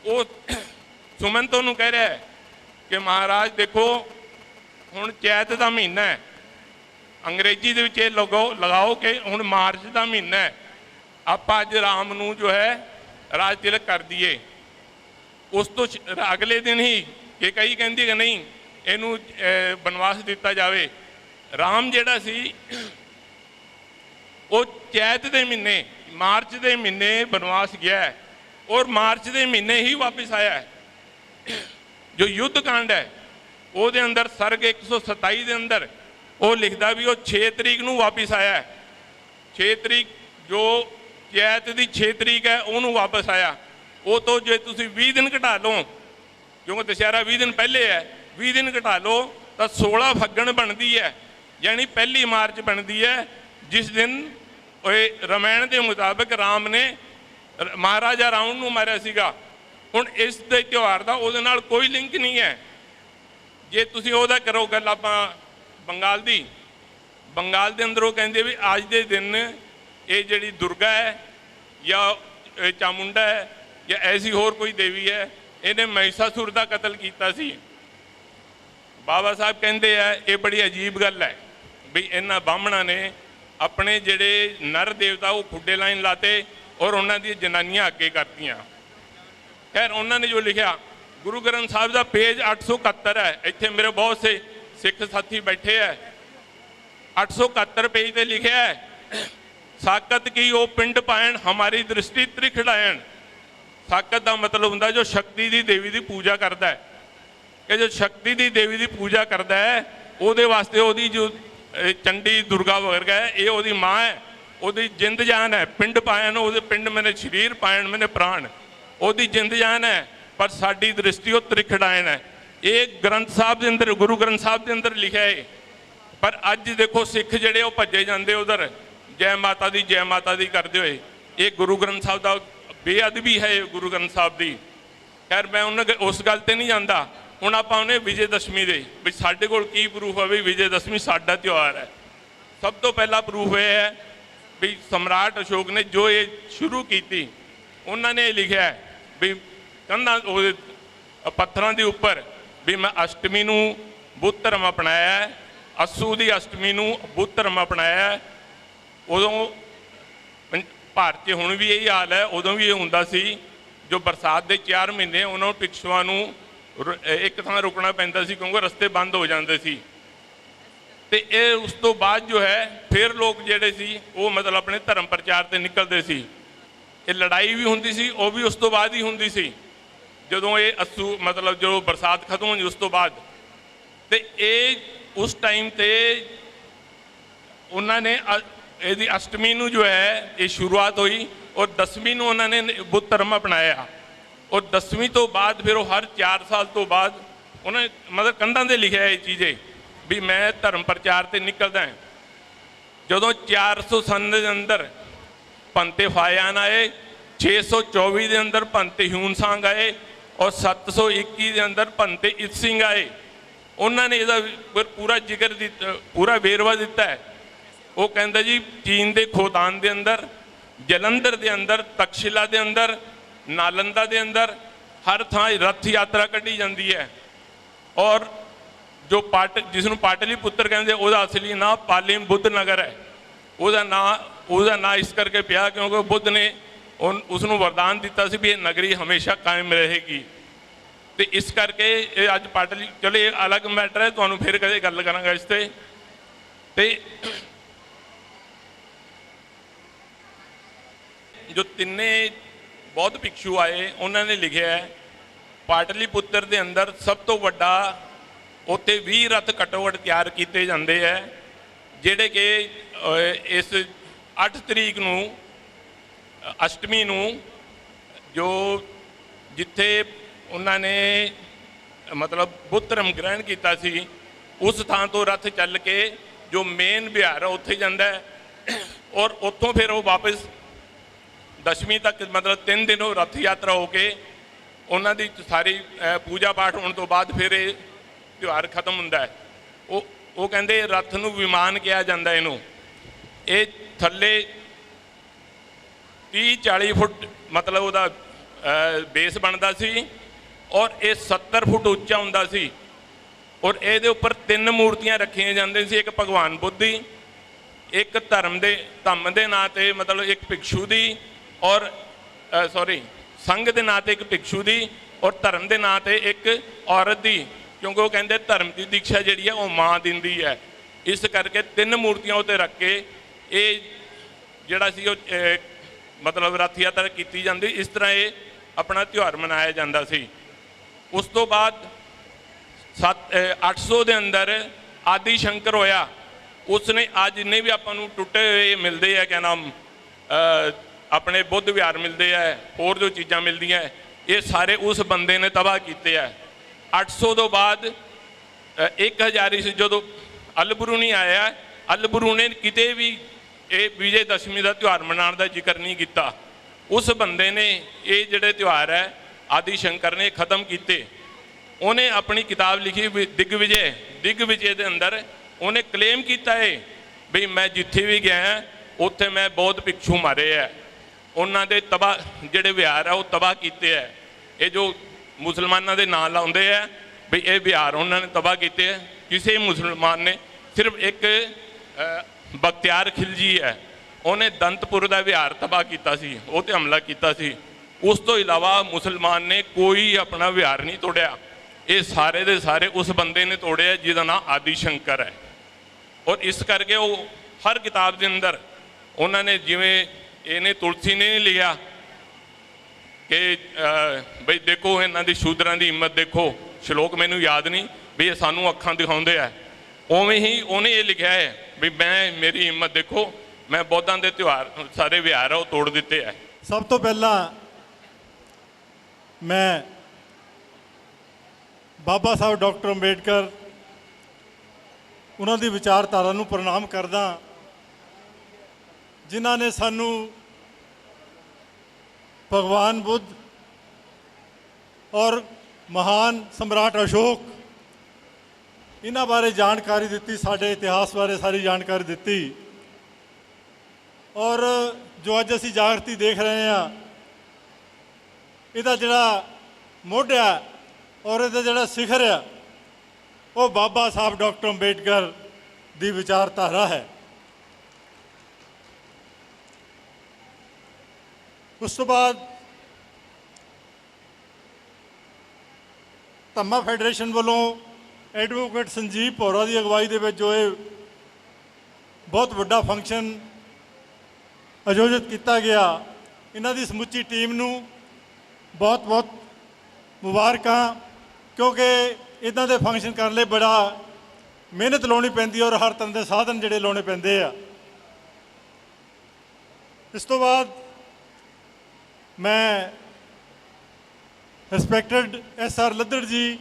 वो सुमंत उन्होंने कह रहा है कि महाराज देखो हुण चैत का महीना है, अंग्रेजी के लगाओ कि हुण मार्च का महीना है, आप अज राम नूं जो है राज तिलक कर दिए। उस तो अगले दिन ही कि कई कहंदी कि नहीं इनू बनवास दिता जाए। राम जिहड़ा सी वो चैत के महीने मार्च के महीने बनवास गया है और मार्च के महीने ही वापस आया है। जो युद्ध कांड है वो दे अंदर सर्ग 127 के अंदर वो लिखता भी वो 6 तरीक नूं वापस आया है। 6 तरीक जो चैत की 6 तरीक है उन्होंने वापस आया। वो तो जो तुम 20 दिन घटा लो क्योंकि दशहरा 20 दिन पहले है, 20 दिन घटा लो तो 16 फग्गण बनती है, यानी 1 मार्च बनती है जिस दिन रामायण के मुताबिक राम ने महाराजा रावण नूं मारिया सीगा। हुण इस दे त्यौहार का उहदे नाल कोई लिंक नहीं है। जे तुसीं ओहदा करो गल आपां बंगाल दी, बंगाल के अंदर वो कहते भी अज के दिन ये जिहड़ी दुर्गा है या चामुंडा है या ऐसी होर कोई देवी है इन्हें महिषासुर का कतल किया सी। बाबा साहब कहते हैं ये बड़ी अजीब गल है भी इन्हां बाहमणां ने अपने जिहड़े नर देवता वो खुडे लाइन लाते और उन्हां दी जनानियां अगे करतियां। खैर उन्होंने जो लिखा गुरु ग्रंथ साहब का पेज 871 है, इतने मेरे बहुत से सिख साथी बैठे है। 871 पेज पे लिखा है साकत की वो पिंड पायन हमारी दृष्टि त्रिखड़ायन। साकत का मतलब होंगे जो शक्ति की देवी की पूजा करता है कि जो शक्ति की देवी की पूजा करता है वो वास्ते वो जो चंडी दुर्गा वर्ग है ये वो माँ है, वो जिंद जान है। पिंड पायन वो पिंड मैंने शरीर पायन मैंने प्राण, वो जिंद जान है पर साड़ी दृष्टि वो त्रिखड़ायन है। ये ग्रंथ साहब के अंदर गुरु ग्रंथ साहब के अंदर लिखा है। पर अज देखो सिख जिहड़े वो भजे जाते उधर जय माता दी करते हुए, ये गुरु ग्रंथ साहब का बेअदबी है गुरु ग्रंथ साहब की। खैर मैं उन्हें उस गल ते नहीं जाता। हुण आपां उन्हें विजय दशमी दे भी साडे कोल की प्रूफ है भी विजय दशमी साडा त्यौहार है। सब तो पहला प्रूफ ये है भी सम्राट अशोक ने जो ये शुरू की उन्होंने लिखा है भी कंधा पत्थरों के उपर भी मैं अष्टमी नूं बुद्ध धर्म अपनाया है, अस्सू की अष्टमी नूं बुद्ध धर्म अपनाया है। उदों भारत च हुण भी यही हाल है, उदों भी ये हुंदा सी जो बरसात के 4 महीने उन्होंने भिक्षुआं नूं एक थां रुकना पैंदा सी क्योंकि रस्ते बंद हो जाते सी। ते ये उस तो बाद जो है फिर लोग जिहड़े सी वो मतलब अपने धर्म प्रचार से निकलते सी। ये लड़ाई भी होंदी सी वो भी उस तो बाद ही होंदी सी जदों ये अस्सू मतलब जो बरसात खत्म होनी उस तो बाद। ते ये उस टाइम ते उन्होंने यदि अष्टमी नूं जो है ये शुरुआत हुई और 10वीं नूं उन्होंने बुद्ध धर्म अपनाया और 10वीं तो बाद फिर वो हर 4 साल तो बाद उन्हें मतलब कंधां ते लिखा है ये चीज़ें भी मैं धर्म प्रचार से निकलदा है। जदों 400 सन के अंदर पंते फायान आए, 624 के अंदर पंते ह्यून सांग आए और 721 के अंदर पंते इत सिंह आए। उन्होंने इसका पूरा जिक्र दिता, पूरा वेरवा दिता है। वो कहता जी चीन के खोतान के अंदर ਜਲੰਧਰ ਦੇ ਅੰਦਰ, ਤਕਸ਼ਿਲਾ ਦੇ ਅੰਦਰ, ਨਾਲੰਦਾ ਦੇ ਅੰਦਰ ਹਰ ਥਾਂ ਰੱਥ ਯਾਤਰਾ ਕੱਢੀ ਜਾਂਦੀ ਹੈ। ਔਰ ਜੋ ਜਿਸ ਨੂੰ ਪਾਟਲੀ ਪੁੱਤਰ ਕਹਿੰਦੇ, ਉਹਦਾ ਅਸਲੀ ਨਾਂ ਪਾਲੀਮ ਬੁੱਧ ਨਗਰ ਹੈ। ਉਹਦਾ ਨਾਂ ਇਸ ਕਰਕੇ ਪਿਆ ਕਿਉਂਕਿ ਬੁੱਧ ਨੇ ਉਸ ਨੂੰ ਵਰਦਾਨ ਦਿੱਤਾ ਸੀ ਵੀ ਇਹ ਨਗਰੀ ਹਮੇਸ਼ਾ ਕਾਇਮ ਰਹੇਗੀ। ਤੇ ਇਸ ਕਰਕੇ ਇਹ ਅੱਜ ਪਾਟਲੀ, ਚਲੋ ਇਹ ਅਲੱਗ ਮੈਟਰ ਹੈ, ਤੁਹਾਨੂੰ ਫਿਰ ਕਦੇ ਗੱਲ ਕਰਾਂਗਾ ਇਸ ਤੇ ਜੋ ਤਿੰਨੇ ਬੌਧ ਭਿਕਸ਼ੂ ਆਏ ਉਹਨਾਂ ਨੇ ਲਿਖਿਆ ਹੈ ਪਾਟਲੀ ਪੁੱਤਰ ਦੇ ਅੰਦਰ ਸਭ ਤੋਂ ਵੱਡਾ, ਉੱਥੇ 20 ਰੱਥ ਘੱਟੋ ਘੱਟ ਤਿਆਰ ਕੀਤੇ ਜਾਂਦੇ ਹੈ, ਜਿਹੜੇ ਕਿ ਇਸ 8 ਤਰੀਕ ਨੂੰ ਅਸ਼ਟਮੀ ਨੂੰ ਜੋ ਜਿੱਥੇ ਉਹਨਾਂ ਨੇ ਮਤਲਬ ਬੁੱਧ ਧਰਮ ਗ੍ਰਹਿਣ ਕੀਤਾ ਸੀ, ਉਸ ਥਾਂ ਤੋਂ ਰੱਥ ਚੱਲ ਕੇ ਜੋ ਮੇਨ ਵਿਹਾਰ ਹੈ ਉੱਥੇ ਜਾਂਦਾ ਹੈ। ਔਰ ਉੱਥੋਂ ਫਿਰ ਉਹ ਵਾਪਸ ਦਸ਼ਮੀ ਤੱਕ ਮਤਲਬ 3 ਦਿਨ ਉਹ ਰੱਥ ਯਾਤਰਾ ਹੋ ਕੇ ਉਹਨਾਂ ਦੀ ਸਾਰੀ ਪੂਜਾ ਪਾਠ ਹੋਣ ਤੋਂ ਬਾਅਦ ਫਿਰ ਇਹ ਤਿਉਹਾਰ ਖਤਮ ਹੁੰਦਾ ਹੈ। ਉਹ ਕਹਿੰਦੇ ਰੱਥ ਨੂੰ ਵਿਮਾਨ ਕਿਹਾ ਜਾਂਦਾ ਇਹਨੂੰ। ਇਹ ਥੱਲੇ 30-40 ਫੁੱਟ ਮਤਲਬ ਉਹਦਾ ਬੇਸ ਬਣਦਾ ਸੀ ਔਰ ਇਹ 70 ਫੁੱਟ ਉੱਚਾ ਹੁੰਦਾ ਸੀ। ਔਰ ਇਹਦੇ ਉੱਪਰ 3 ਮੂਰਤੀਆਂ ਰੱਖੀਆਂ ਜਾਂਦੀਆਂ ਸੀ, ਇੱਕ ਭਗਵਾਨ ਬੁੱਧ ਦੀ, ਇੱਕ ਧਰਮ ਦੇ ਨਾਂ ਤੇ ਮਤਲਬ ਇੱਕ ਭਿਕਸ਼ੂ ਦੀ, ਔਰ ਸੰਘ ਦੇ ਨਾਂ ਤੇ ਇੱਕ ਭਿਕਸ਼ੂ ਦੀ, ਔਰ ਧਰਮ ਦੇ ਨਾਂ ਤੇ ਇੱਕ ਔਰਤ ਦੀ, ਕਿਉਂਕਿ ਉਹ ਕਹਿੰਦੇ ਧਰਮ ਦੀ ਦੀਕਸ਼ਾ ਜਿਹੜੀ ਹੈ ਉਹ ਮਾਂ ਦਿੰਦੀ ਹੈ। ਇਸ ਕਰਕੇ 3 ਮੂਰਤੀਆਂ ਉੱਤੇ ਰੱਖ ਕੇ ਇਹ ਜਿਹੜਾ ਸੀ ਉਹ ਮਤਲਬ ਰੱਥ ਯਾਤਰਾ ਕੀਤੀ ਜਾਂਦੀ। ਇਸ ਤਰ੍ਹਾਂ ਇਹ ਆਪਣਾ ਤਿਉਹਾਰ ਮਨਾਇਆ ਜਾਂਦਾ ਸੀ। ਉਸ ਤੋਂ ਬਾਅਦ 800 ਦੇ ਅੰਦਰ ਆਦਿ ਸ਼ੰਕਰ ਹੋਇਆ। ਉਸਨੇ ਅੱਜ ਜਿੰਨੇ ਵੀ ਆਪਾਂ ਨੂੰ ਟੁੱਟੇ ਹੋਏ ਮਿਲਦੇ ਆ, ਕਿਆ ਨਾਮ ਆਪਣੇ ਬੁੱਧ ਵਿਹਾਰ ਮਿਲਦੇ ਆ, ਹੋਰ ਜੋ ਚੀਜ਼ਾਂ ਮਿਲਦੀਆਂ, ਇਹ ਸਾਰੇ ਉਸ ਬੰਦੇ ਨੇ ਤਬਾਹ ਕੀਤੇ ਆ। 800 ਤੋਂ ਬਾਅਦ 1000 ਸੀ ਜਦੋਂ ਅਲਬਰੂ ਨਹੀਂ ਆਇਆ। ਅਲਬਰੂ ਨੇ ਕਿਤੇ ਵੀ ਇਹ ਵਿਜੇ ਦਸ਼ਮੀ ਦਾ ਤਿਉਹਾਰ ਮਨਾਉਣ ਦਾ ਜ਼ਿਕਰ ਨਹੀਂ ਕੀਤਾ। ਉਸ ਬੰਦੇ ਨੇ ਇਹ ਜਿਹੜੇ ਤਿਉਹਾਰ ਹੈ ਆਦਿ ਸ਼ੰਕਰ ਨੇ ਖਤਮ ਕੀਤੇ। ਉਹਨੇ ਆਪਣੀ ਕਿਤਾਬ ਲਿਖੀ ਦਿਗਵਿਜੇ ਦੇ ਅੰਦਰ ਉਹਨੇ ਕਲੇਮ ਕੀਤਾ ਹੈ ਵੀ ਮੈਂ ਜਿੱਥੇ ਵੀ ਗਿਆ ਉੱਥੇ ਮੈਂ ਬੌਧ ਭਿਕਸ਼ੂ ਮਾਰੇ ਹੈ, ਉਹਨਾਂ ਦੇ ਤਬਾਹ ਜਿਹੜੇ ਵਿਹਾਰ ਆ ਉਹ ਤਬਾਹ ਕੀਤੇ ਹੈ। ਇਹ ਜੋ ਮੁਸਲਮਾਨਾਂ ਦੇ ਨਾਂ ਲਾਉਂਦੇ ਆ ਵੀ ਇਹ ਵਿਹਾਰ ਉਹਨਾਂ ਨੇ ਤਬਾਹ ਕੀਤੇ ਹੈ, ਕਿਸੇ ਮੁਸਲਮਾਨ ਨੇ, ਸਿਰਫ ਇੱਕ ਬਖਤਿਆਰ ਖਿਲਜੀ ਹੈ, ਉਹਨੇ ਦੰਤਪੁਰ ਦਾ ਵਿਹਾਰ ਤਬਾਹ ਕੀਤਾ ਸੀ, ਉਹ 'ਤੇ ਹਮਲਾ ਕੀਤਾ ਸੀ। ਉਸ ਤੋਂ ਇਲਾਵਾ ਮੁਸਲਮਾਨ ਨੇ ਕੋਈ ਆਪਣਾ ਵਿਹਾਰ ਨਹੀਂ ਤੋੜਿਆ। ਇਹ ਸਾਰੇ ਦੇ ਸਾਰੇ ਉਸ ਬੰਦੇ ਨੇ ਤੋੜਿਆ ਜਿਹਦਾ ਨਾਂ ਆਦਿ ਸ਼ੰਕਰ ਹੈ। ਔਰ ਇਸ ਕਰਕੇ ਉਹ ਹਰ ਕਿਤਾਬ ਦੇ ਅੰਦਰ ਉਹਨਾਂ ਨੇ, ਜਿਵੇਂ ਇਹਨੇ ਤੁਲਸੀ ਨੇ ਨਹੀਂ ਲਿਖਿਆ ਕਿ ਬਈ ਦੇਖੋ ਇਹਨਾਂ ਦੀ ਸ਼ੂਦਰਾਂ ਦੀ ਹਿੰਮਤ ਦੇਖੋ, ਸ਼ਲੋਕ ਮੈਨੂੰ ਯਾਦ ਨਹੀਂ ਵੀ ਇਹ ਸਾਨੂੰ ਅੱਖਾਂ ਦਿਖਾਉਂਦੇ ਆ, ਉਵੇਂ ਹੀ ਉਹਨੇ ਇਹ ਲਿਖਿਆ ਹੈ ਵੀ ਮੇਰੀ ਹਿੰਮਤ ਦੇਖੋ, ਮੈਂ ਬੌਧਾਂ ਦੇ ਤਿਉਹਾਰ ਸਾਰੇ ਵਿਹਾਰ ਆ ਉਹ ਤੋੜ ਦਿੱਤੇ ਹੈ। ਸਭ ਤੋਂ ਪਹਿਲਾਂ ਮੈਂ ਬਾਬਾ ਸਾਹਿਬ ਡਾਕਟਰ ਅੰਬੇਡਕਰ ਉਹਨਾਂ ਦੀ ਵਿਚਾਰਧਾਰਾ ਨੂੰ ਪ੍ਰਣਾਮ ਕਰਦਾ, ਜਿਨ੍ਹਾਂ ਨੇ ਸਾਨੂੰ ਭਗਵਾਨ ਬੁੱਧ ਔਰ ਮਹਾਨ ਸਮਰਾਟ ਅਸ਼ੋਕ ਇਹਨਾਂ ਬਾਰੇ ਜਾਣਕਾਰੀ ਦਿੱਤੀ, ਸਾਡੇ ਇਤਿਹਾਸ ਬਾਰੇ ਸਾਰੀ ਜਾਣਕਾਰੀ ਦਿੱਤੀ। ਔਰ ਜੋ ਅੱਜ ਅਸੀਂ ਜਾਗਰਤੀ ਦੇਖ ਰਹੇ ਹਾਂ, ਇਹਦਾ ਜਿਹੜਾ ਮੋਢਿਆ ਔਰ ਇਹਦਾ ਜਿਹੜਾ ਸਿਖਰ ਆ ਉਹ ਬਾਬਾ ਸਾਹਿਬ ਡਾਕਟਰ ਅੰਬੇਡਕਰ ਦੀ ਵਿਚਾਰਧਾਰਾ ਹੈ। ਉਸ ਤੋਂ ਬਾਅਦ ਧੰਮਾ ਫੈਡਰੇਸ਼ਨ ਵੱਲੋਂ ਐਡਵੋਕੇਟ ਸੰਜੀਵ ਭੌਰਾ ਦੀ ਅਗਵਾਈ ਦੇ ਵਿੱਚ ਜੋ ਇਹ ਬਹੁਤ ਵੱਡਾ ਫੰਕਸ਼ਨ ਆਯੋਜਿਤ ਕੀਤਾ ਗਿਆ, ਇਹਨਾਂ ਦੀ ਸਮੁੱਚੀ ਟੀਮ ਨੂੰ ਬਹੁਤ ਬਹੁਤ ਮੁਬਾਰਕਾਂ, ਕਿਉਂਕਿ ਇੱਦਾਂ ਦੇ ਫੰਕਸ਼ਨ ਕਰਨ ਲਈ ਬੜਾ ਮਿਹਨਤ ਲਾਉਣੀ ਪੈਂਦੀ ਔਰ ਹਰ ਤਰ੍ਹਾਂ ਦੇ ਸਾਧਨ ਜਿਹੜੇ ਲਾਉਣੇ ਪੈਂਦੇ ਆ। ਇਸ ਤੋਂ ਬਾਅਦ ਮੈਂ ਰਿਸਪੈਕਟਡ SR ਲੱਦੜ ਜੀ,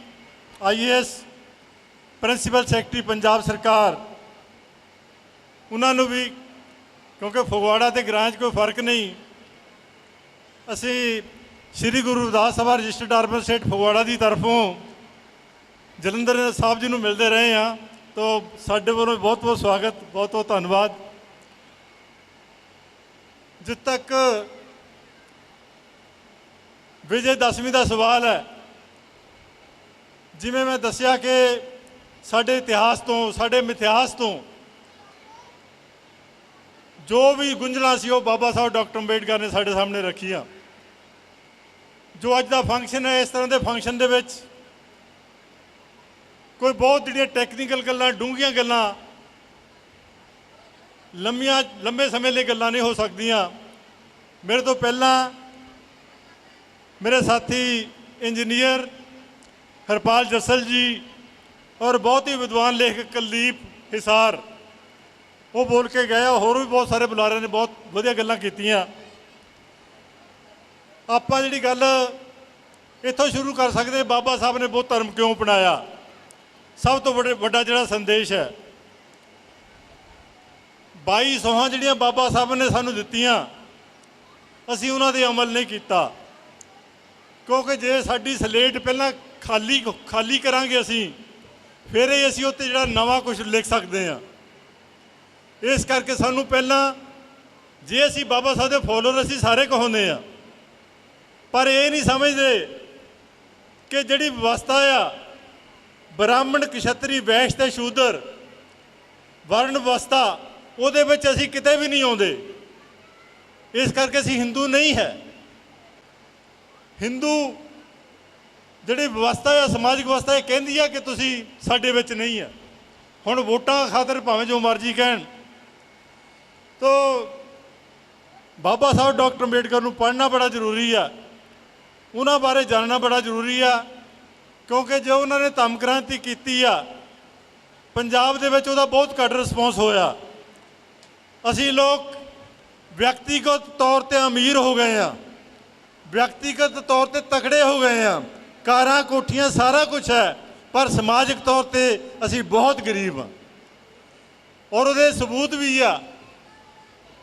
IAS ਪ੍ਰਿੰਸੀਪਲ ਸੈਕਟਰੀ ਪੰਜਾਬ ਸਰਕਾਰ, ਉਹਨਾਂ ਨੂੰ ਵੀ, ਕਿਉਂਕਿ ਫਗਵਾੜਾ ਅਤੇ ਗ੍ਰਾਂਚ 'ਚ ਕੋਈ ਫਰਕ ਨਹੀਂ, ਅਸੀਂ ਸ਼੍ਰੀ ਗੁਰੂ ਰਵਿਦਾਸ ਸਭਾ ਰਜਿਸਟਰਡ ਅਰਬਨ ਸਟੇਟ ਫਗਵਾੜਾ ਦੀ ਤਰਫੋਂ ਜਲੰਧਰ ਸਾਹਿਬ ਜੀ ਨੂੰ ਮਿਲਦੇ ਰਹੇ ਹਾਂ, ਤਾਂ ਸਾਡੇ ਵੱਲੋਂ ਬਹੁਤ ਬਹੁਤ ਸਵਾਗਤ, ਬਹੁਤ ਬਹੁਤ ਧੰਨਵਾਦ। ਜਿੱਥੇ ਤੱਕ ਵਿਜੇ ਦਸ਼ਮੀ ਦਾ ਸਵਾਲ ਹੈ, ਜਿਵੇਂ ਮੈਂ ਦੱਸਿਆ ਕਿ ਸਾਡੇ ਇਤਿਹਾਸ ਤੋਂ, ਸਾਡੇ ਮਿਥਿਹਾਸ ਤੋਂ ਜੋ ਵੀ ਗੁੰਝਲਾਂ ਸੀ ਉਹ ਬਾਬਾ ਸਾਹਿਬ ਡਾਕਟਰ ਅੰਬੇਡਕਰ ਨੇ ਸਾਡੇ ਸਾਹਮਣੇ ਰੱਖੀਆਂ। ਜੋ ਅੱਜ ਦਾ ਫੰਕਸ਼ਨ ਹੈ, ਇਸ ਤਰ੍ਹਾਂ ਦੇ ਫੰਕਸ਼ਨ ਦੇ ਵਿੱਚ ਕੋਈ ਬਹੁਤ ਜਿਹੜੀਆਂ ਟੈਕਨੀਕਲ ਗੱਲਾਂ, ਡੂੰਘੀਆਂ ਗੱਲਾਂ, ਲੰਮੇ ਸਮੇਂ ਲਈ ਗੱਲਾਂ ਨਹੀਂ ਹੋ ਸਕਦੀਆਂ। ਮੇਰੇ ਤੋਂ ਪਹਿਲਾਂ ਮੇਰੇ ਸਾਥੀ ਇੰਜੀਨੀਅਰ ਹਰਪਾਲ ਜੱਸਲ ਜੀ ਔਰ ਬਹੁਤ ਹੀ ਵਿਦਵਾਨ ਲੇਖਕ ਕੁਲਦੀਪ ਹਿਸਾਰ ਉਹ ਬੋਲ ਕੇ ਗਏ। ਹੋਰ ਵੀ ਬਹੁਤ ਸਾਰੇ ਬੁਲਾਰਿਆਂ ਨੇ ਬਹੁਤ ਵਧੀਆ ਗੱਲਾਂ ਕੀਤੀਆਂ। ਆਪਾਂ ਜਿਹੜੀ ਗੱਲ ਇੱਥੋਂ ਸ਼ੁਰੂ ਕਰ ਸਕਦੇ, ਬਾਬਾ ਸਾਹਿਬ ਨੇ ਬਹੁਤ ਧਰਮ ਕਿਉਂ ਅਪਣਾਇਆ। ਸਭ ਤੋਂ ਵੱਡਾ ਜਿਹੜਾ ਸੰਦੇਸ਼ ਹੈ, 22 ਸੌਹਾਂ ਜਿਹੜੀਆਂ ਬਾਬਾ ਸਾਹਿਬ ਨੇ ਸਾਨੂੰ ਦਿੱਤੀਆਂ, ਅਸੀਂ ਉਹਨਾਂ 'ਤੇ ਅਮਲ ਨਹੀਂ ਕੀਤਾ। ਕਿਉਂਕਿ ਜੇ ਸਾਡੀ ਸਲੇਟ ਪਹਿਲਾਂ ਖਾਲੀ ਕਰਾਂਗੇ ਅਸੀਂ, ਫਿਰ ਹੀ ਅਸੀਂ ਉੱਤੇ ਜਿਹੜਾ ਨਵਾਂ ਕੁਝ ਲਿਖ ਸਕਦੇ ਹਾਂ। ਇਸ ਕਰਕੇ ਸਾਨੂੰ ਪਹਿਲਾਂ, ਜੇ ਅਸੀਂ ਬਾਬਾ ਸਾਹਿਬ ਦੇ ਫੋਲੋਅਰ, ਅਸੀਂ ਸਾਰੇ ਕਹਾਉਂਦੇ ਹਾਂ, ਪਰ ਇਹ ਨਹੀਂ ਸਮਝਦੇ ਕਿ ਜਿਹੜੀ ਵਿਵਸਥਾ ਆ ਬ੍ਰਾਹਮਣ, ਕਸ਼ਤਰੀ, ਵੈਸ਼ ਤੇ ਸ਼ੂਦਰ ਵਰਨ ਵਿਵਸਥਾ, ਉਹਦੇ ਵਿੱਚ ਅਸੀਂ ਕਿਤੇ ਵੀ ਨਹੀਂ ਆਉਂਦੇ। ਇਸ ਕਰਕੇ ਅਸੀਂ ਹਿੰਦੂ ਨਹੀਂ ਹੈ। ਹਿੰਦੂ ਜਿਹੜੀ ਵਿਵਸਥਾ ਹੈ, ਸਮਾਜਿਕ ਵਿਵਸਥਾ, ਇਹ ਕਹਿੰਦੀ ਆ ਕਿ ਤੁਸੀਂ ਸਾਡੇ ਵਿੱਚ ਨਹੀਂ ਆ। ਹੁਣ ਵੋਟਾਂ ਖਾਤਰ ਭਾਵੇਂ ਜੋ ਮਰਜ਼ੀ ਕਹਿਣ, ਤੋ ਬਾਬਾ ਸਾਹਿਬ ਡਾਕਟਰ ਅੰਬੇਡਕਰ ਨੂੰ ਪੜ੍ਹਨਾ ਬੜਾ ਜ਼ਰੂਰੀ ਆ, ਉਹਨਾਂ ਬਾਰੇ ਜਾਣਨਾ ਬੜਾ ਜ਼ਰੂਰੀ ਆ। ਕਿਉਂਕਿ ਜੋ ਉਹਨਾਂ ਨੇ ਧੰਮ ਕ੍ਰਾਂਤੀ ਕੀਤੀ ਆ, ਪੰਜਾਬ ਦੇ ਵਿੱਚ ਉਹਦਾ ਬਹੁਤ ਘੱਟ ਰਿਸਪੌਂਸ ਹੋਇਆ। ਅਸੀਂ ਲੋਕ ਵਿਅਕਤੀਗਤ ਤੌਰ 'ਤੇ ਅਮੀਰ ਹੋ ਗਏ ਆ, ਵਿਅਕਤੀਗਤ ਤੌਰ 'ਤੇ ਤਕੜੇ ਹੋ ਗਏ ਆ, ਕਾਰਾਂ, ਕੋਠੀਆਂ, ਸਾਰਾ ਕੁਝ ਹੈ, ਪਰ ਸਮਾਜਿਕ ਤੌਰ 'ਤੇ ਅਸੀਂ ਬਹੁਤ ਗਰੀਬ ਹਾਂ। ਔਰ ਉਹਦੇ ਸਬੂਤ ਵੀ ਆ।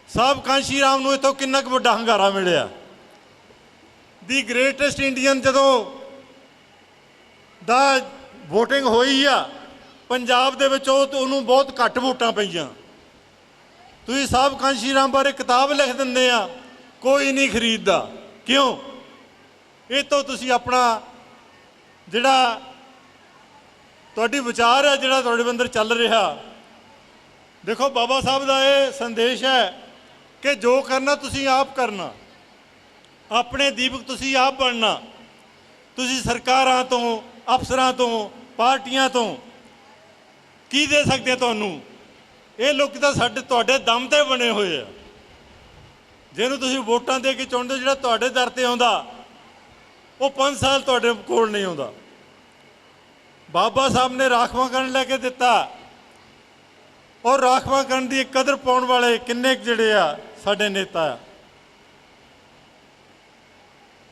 ਸਾਹਿਬ ਕਾਂਸ਼ੀ ਰਾਮ ਨੂੰ ਇੱਥੋਂ ਕਿੰਨਾ ਕੁ ਵੱਡਾ ਹੰਗਾਰਾ ਮਿਲਿਆ। ਦੀ ਗ੍ਰੇਟੈਸਟ ਇੰਡੀਅਨ ਜਦੋਂ ਦਾ ਵੋਟਿੰਗ ਹੋਈ ਆ ਪੰਜਾਬ ਦੇ ਵਿੱਚ, ਉਹਨੂੰ ਬਹੁਤ ਘੱਟ ਵੋਟਾਂ ਪਈਆਂ। ਤੁਸੀਂ ਸਾਹਿਬ ਕਾਂਸ਼ੀ ਰਾਮ ਬਾਰੇ ਕਿਤਾਬ ਲਿਖ ਦਿੰਦੇ ਆ, ਕੋਈ ਨਹੀਂ ਖਰੀਦਦਾ। ਕਿਉਂ? ਇਹ ਤੋਂ ਤੁਸੀਂ ਆਪਣਾ ਜਿਹੜਾ ਤੁਹਾਡੀ ਵਿਚਾਰ ਹੈ, ਜਿਹੜਾ ਤੁਹਾਡੇ ਅੰਦਰ ਚੱਲ ਰਿਹਾ, ਦੇਖੋ ਬਾਬਾ ਸਾਹਿਬ ਦਾ ਇਹ ਸੰਦੇਸ਼ ਹੈ ਕਿ ਜੋ ਕਰਨਾ ਤੁਸੀਂ ਆਪ ਕਰਨਾ, ਆਪਣੇ ਦੀਪਕ ਤੁਸੀਂ ਆਪ ਬਣਨਾ। ਤੁਸੀਂ ਸਰਕਾਰਾਂ ਤੋਂ, ਅਫਸਰਾਂ ਤੋਂ, ਪਾਰਟੀਆਂ ਤੋਂ ਕੀ ਦੇ ਸਕਦੇ ਤੁਹਾਨੂੰ? ਇਹ ਲੋਕ ਤਾਂ ਤੁਹਾਡੇ ਦਮ ਤੇ ਬਣੇ ਹੋਏ ਆ। ਜਿਹਨੂੰ ਤੁਸੀਂ ਵੋਟਾਂ ਦੇ ਕੇ ਚੁਣਦੇ, ਜਿਹੜਾ ਤੁਹਾਡੇ ਦਰ ਤੇ ਆਉਂਦਾ, ਉਹ 5 ਸਾਲ ਤੁਹਾਡੇ ਕੋਲ ਨਹੀਂ ਆਉਂਦਾ। ਬਾਬਾ ਸਾਹਿਬ ਨੇ ਰਾਖਵਾਂਕਰਨ ਲੈ ਕੇ ਦਿੱਤਾ, ਔਰ ਰਾਖਵਾਂਕਰਨ ਦੀ ਕਦਰ ਪਾਉਣ ਵਾਲੇ ਕਿੰਨੇ ਜਿਹੜੇ ਆ ਸਾਡੇ ਨੇਤਾ ਆ।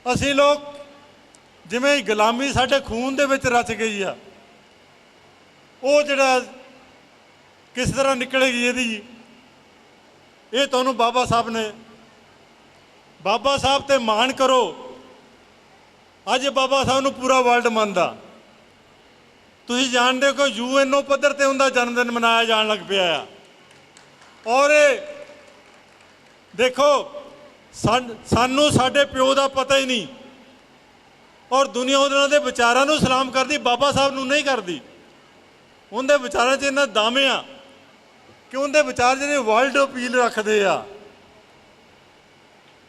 ਅਸੀਂ ਲੋਕ ਜਿਵੇਂ ਗੁਲਾਮੀ ਸਾਡੇ ਖੂਨ ਦੇ ਵਿੱਚ ਰਚ ਗਈ ਆ, ਉਹ ਜਿਹੜਾ ਕਿਸ ਤਰ੍ਹਾਂ ਨਿਕਲੇਗੀ ਇਹਦੀ, ਇਹ ਤੁਹਾਨੂੰ ਬਾਬਾ ਸਾਹਿਬ ਨੇ, ਬਾਬਾ ਸਾਹਿਬ ਤੇ ਮਾਣ ਕਰੋ। ਅੱਜ ਬਾਬਾ ਸਾਹਿਬ ਨੂੰ ਪੂਰਾ ਵਰਲਡ ਮੰਨਦਾ। ਤੁਸੀਂ ਜਾਣਦੇ ਹੋ ਕਿ UNO ਪੱਧਰ ਤੇ ਉਹਦਾ ਜਨਮ ਦਿਨ ਮਨਾਇਆ ਜਾਣ ਲੱਗ ਪਿਆ ਆ। ਔਰ ਦੇਖੋ ਸਾਨੂੰ ਸਾਡੇ ਪਿਓ ਦਾ ਪਤਾ ਹੀ ਨਹੀਂ, ਔਰ ਦੁਨੀਆ ਉਹਨਾਂ ਦੇ ਵਿਚਾਰਾਂ ਨੂੰ ਸਲਾਮ ਕਰਦੀ, ਬਾਬਾ ਸਾਹਿਬ ਨੂੰ ਨਹੀਂ ਕਰਦੀ। ਉਹਦੇ ਵਿਚਾਰਾਂ 'ਚ ਇੰਨਾ ਦਮ ਆ ਕਿ ਉਹਦੇ ਵਿਚਾਰ ਜਿਹੜੇ ਵਰਲਡ ਅਪੀਲ ਰੱਖਦੇ ਆ,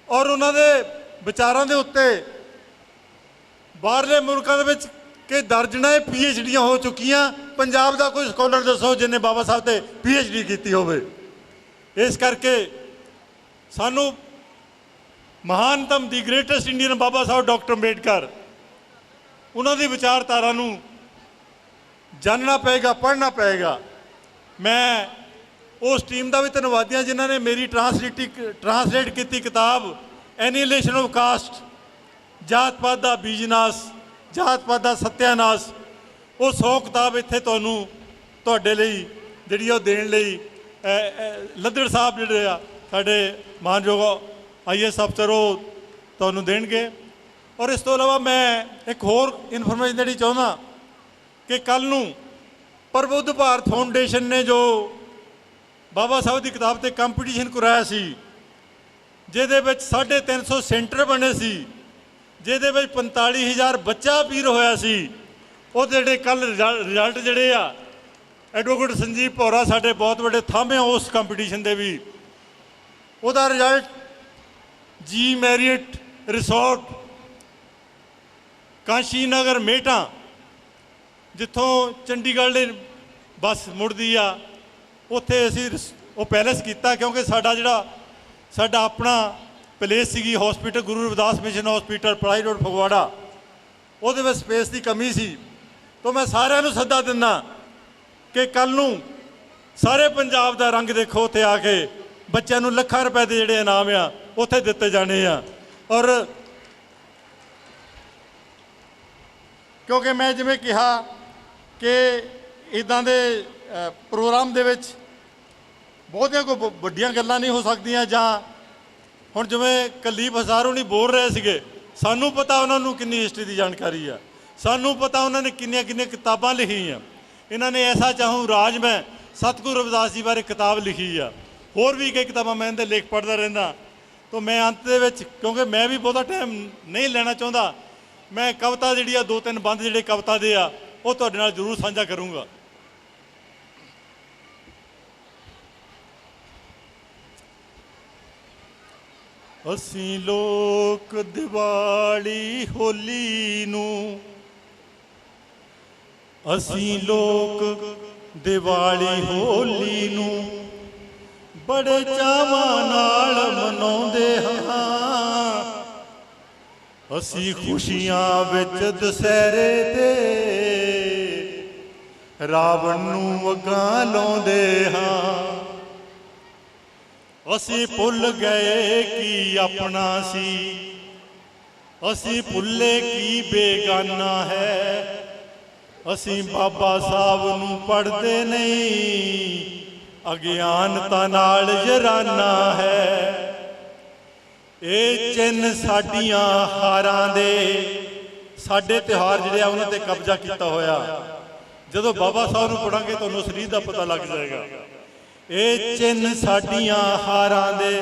ਔਰ ਉਹਨਾਂ ਦੇ ਵਿਚਾਰਾਂ ਦੇ ਉੱਤੇ ਬਾਹਰਲੇ ਮੁਲਕਾਂ ਦੇ ਵਿੱਚ ਕਿ ਦਰਜਨਾਂ PhDs ਹੋ ਚੁੱਕੀਆਂ। ਪੰਜਾਬ ਦਾ ਕੋਈ ਸਕਾਲਰ ਦੱਸੋ ਜਿਹਨੇ ਬਾਬਾ ਸਾਹਿਬ ਤੇ PhD ਕੀਤੀ ਹੋਵੇ। ਇਸ ਕਰਕੇ ਸਾਨੂੰ ਮਹਾਨਤਮ ਦੀ ਗ੍ਰੇਟੈਸਟ ਇੰਡੀਅਨ ਬਾਬਾ ਸਾਹਿਬ ਡਾਕਟਰ ਅੰਬੇਡਕਰ, ਉਹਨਾਂ ਦੀ ਵਿਚਾਰਧਾਰਾ ਨੂੰ ਜਾਣਨਾ ਪਏਗਾ, ਪੜ੍ਹਨਾ ਪਏਗਾ। ਮੈਂ ਉਸ ਟੀਮ ਦਾ ਵੀ ਧੰਨਵਾਦੀ ਹਾਂ ਜਿਨ੍ਹਾਂ ਨੇ ਮੇਰੀ ਟਰਾਂਸਲੇਟ ਕੀਤੀ ਕਿਤਾਬ ਐਨੀਲੇਸ਼ਨ ਆਫ ਕਾਸਟ, ਜਾਤ ਪਾਤ ਦਾ ਬੀਜਨਾਸ, ਜਾਤ ਪਾਤ ਦਾ ਸੱਤਿਆਨਾਸ। ਉਹ 100 ਕਿਤਾਬ ਇੱਥੇ ਤੁਹਾਨੂੰ ਤੁਹਾਡੇ ਲਈ ਜਿਹੜੀ ਉਹ ਦੇਣ ਲਈ ਲੱਦੜ ਸਾਹਿਬ ਜਿਹੜੇ ਆ ਸਾਡੇ ਮਾਨਯੋਗ IAS ਅਫਸਰ, ਉਹ ਤੁਹਾਨੂੰ ਦੇਣਗੇ। ਔਰ ਇਸ ਤੋਂ ਇਲਾਵਾ ਮੈਂ ਇੱਕ ਹੋਰ ਇਨਫੋਰਮੇਸ਼ਨ ਦੇਣੀ ਚਾਹੁੰਦਾ ਕਿ ਕੱਲ੍ਹ ਨੂੰ ਪ੍ਰਬੁੱਧ ਭਾਰਤ ਫਾਊਂਡੇਸ਼ਨ ਨੇ ਜੋ ਬਾਬਾ ਸਾਹਿਬ ਦੀ ਕਿਤਾਬ 'ਤੇ ਕੰਪੀਟੀਸ਼ਨ ਕਰਾਇਆ ਸੀ, ਜਿਹਦੇ ਵਿੱਚ 350 ਸੈਂਟਰ ਬਣੇ ਸੀ, ਜਿਹਦੇ ਵਿੱਚ 45,000 ਬੱਚਾ ਪੀਰ ਹੋਇਆ ਸੀ। ਉਹਦੇ ਜਿਹੜੇ ਕੱਲ ਰਿਜ਼ਲਟ ਜਿਹੜੇ ਆ, ਐਡਵੋਕੇਟ ਸੰਜੀਵ ਭੌਰਾ ਸਾਡੇ ਬਹੁਤ ਵੱਡੇ ਥੰਮ ਆ ਉਸ ਕੰਪੀਟੀਸ਼ਨ ਦੇ ਵੀ। ਉਹਦਾ ਰਿਜ਼ਲਟ ਜੀ ਮੈਰੀਟ ਰਿਸੋਰਟ ਕਾਂਸ਼ੀ ਨਗਰ ਮੇਟਾਂ, ਜਿੱਥੋਂ ਚੰਡੀਗੜ੍ਹ ਦੇ ਬੱਸ ਮੁੜਦੀ ਆ, ਉੱਥੇ ਅਸੀਂ ਉਹ ਪੈਲੇਸ ਕੀਤਾ, ਕਿਉਂਕਿ ਸਾਡਾ ਆਪਣਾ ਪਲੇਸ ਸੀਗੀ hospital Guru Ravidas mission hospital Palahi road Phagwara, ਉਹਦੇ ਵਿੱਚ ਸਪੇਸ ਦੀ ਕਮੀ ਸੀ। ਤਾਂ ਮੈਂ ਸਾਰਿਆਂ ਨੂੰ ਸੱਦਾ ਦਿੰਦਾ ਕਿ ਕੱਲ ਨੂੰ ਸਾਰੇ ਪੰਜਾਬ ਦਾ ਰੰਗ ਦੇਖੋ, ਉੱਥੇ ਆ ਕੇ ਬੱਚਿਆਂ ਨੂੰ ਲੱਖਾਂ ਰੁਪਏ ਦੇ ਜਿਹੜੇ ਇਨਾਮ ਆ ਉੱਥੇ ਦਿੱਤੇ ਜਾਣੇ ਆ। ਔਰ ਕਿਉਂਕਿ ਮੈਂ ਜਿਵੇਂ ਕਿਹਾ ਕਿ ਇੱਦਾਂ ਦੇ ਪ੍ਰੋਗਰਾਮ ਦੇ ਵਿੱਚ ਬਹੁਤੀਆਂ ਕੋਈ ਵੱਡੀਆਂ ਗੱਲਾਂ ਨਹੀਂ ਹੋ ਸਕਦੀਆਂ। ਜਾਂ ਹੁਣ ਜਿਵੇਂ ਕੁਲਦੀਪ ਹਜ਼ਾਰ ਨਹੀਂ ਬੋਲ ਰਹੇ ਸੀਗੇ, ਸਾਨੂੰ ਪਤਾ ਉਹਨਾਂ ਨੂੰ ਕਿੰਨੀ ਹਿਸਟਰੀ ਦੀ ਜਾਣਕਾਰੀ ਆ, ਸਾਨੂੰ ਪਤਾ ਉਹਨਾਂ ਨੇ ਕਿੰਨੀਆਂ ਕਿਤਾਬਾਂ ਲਿਖੀਆਂ। ਇਹਨਾਂ ਨੇ ਐਸਾ ਚਾਹੂੰ ਰਾਜ ਮੈਂ ਸਤਿਗੁਰੂ ਰਵਿਦਾਸ ਜੀ ਬਾਰੇ ਕਿਤਾਬ ਲਿਖੀ ਆ, ਹੋਰ ਵੀ ਕਈ ਕਿਤਾਬਾਂ ਮੈਂ ਇਹਦੇ ਲੇਖ ਪੜ੍ਹਦਾ ਰਹਿੰਦਾ। ਤਾਂ ਮੈਂ ਅੰਤ ਦੇ ਵਿੱਚ, ਕਿਉਂਕਿ ਮੈਂ ਵੀ ਬਹੁਤਾ ਟਾਈਮ ਨਹੀਂ ਲੈਣਾ ਚਾਹੁੰਦਾ, ਮੈਂ ਕਵਿਤਾ ਜਿਹੜੀ ਆ 2-3 ਬੰਦ ਜਿਹੜੇ ਕਵਿਤਾ ਦੇ ਆ ਉਹ ਤੁਹਾਡੇ ਨਾਲ ਜ਼ਰੂਰ ਸਾਂਝਾ ਕਰੂੰਗਾ। ਅਸੀਂ ਲੋਕ ਦੀਵਾਲੀ ਹੋਲੀ ਨੂੰ, ਅਸੀਂ ਲੋਕ ਦੀਵਾਲੀ ਹੋਲੀ ਨੂੰ ਬੜੇ ਚਾਵਾਂ ਨਾਲ ਮਨਾਉਂਦੇ ਹਾਂ। ਅਸੀਂ ਖੁਸ਼ੀਆਂ ਵਿੱਚ ਦੁਸਹਿਰੇ ਤੇ ਰਾਵਣ ਨੂੰ ਅੱਗਾਂ ਲਾਉਂਦੇ ਹਾਂ। ਅਸੀਂ ਭੁੱਲ ਗਏ ਕੀ ਆਪਣਾ ਸੀ, ਅਸੀਂ ਭੁੱਲੇ ਕੀ ਬੇਗਾਨਾ ਹੈ। ਅਸੀਂ ਬਾਬਾ ਸਾਹਿਬ ਨੂੰ ਪੜ੍ਹਦੇ ਨਹੀਂ, ਅਗਿਆਨਤਾ ਨਾਲ ਜਰਾਨਾ ਹੈ। ਇਹ ਚਿੰਨ੍ਹ ਸਾਡੀਆਂ ਹਾਰਾਂ ਦੇ, ਸਾਡੇ ਤਿਉਹਾਰ ਜਿਹੜੇ ਆ ਉਹਨਾਂ ਤੇ ਕਬਜ਼ਾ ਕੀਤਾ ਹੋਇਆ। ਜਦੋਂ ਬਾਬਾ ਸਾਹਿਬ ਨੂੰ ਪੜਾਂਗੇ ਤੁਹਾਨੂੰ ਸਰੀਰ ਦਾ ਪਤਾ ਲੱਗ ਜਾਏਗਾ। ਇਹ ਚਿੰਨ੍ਹ ਸਾਡੀਆਂ ਹਾਰਾਂ ਦੇ,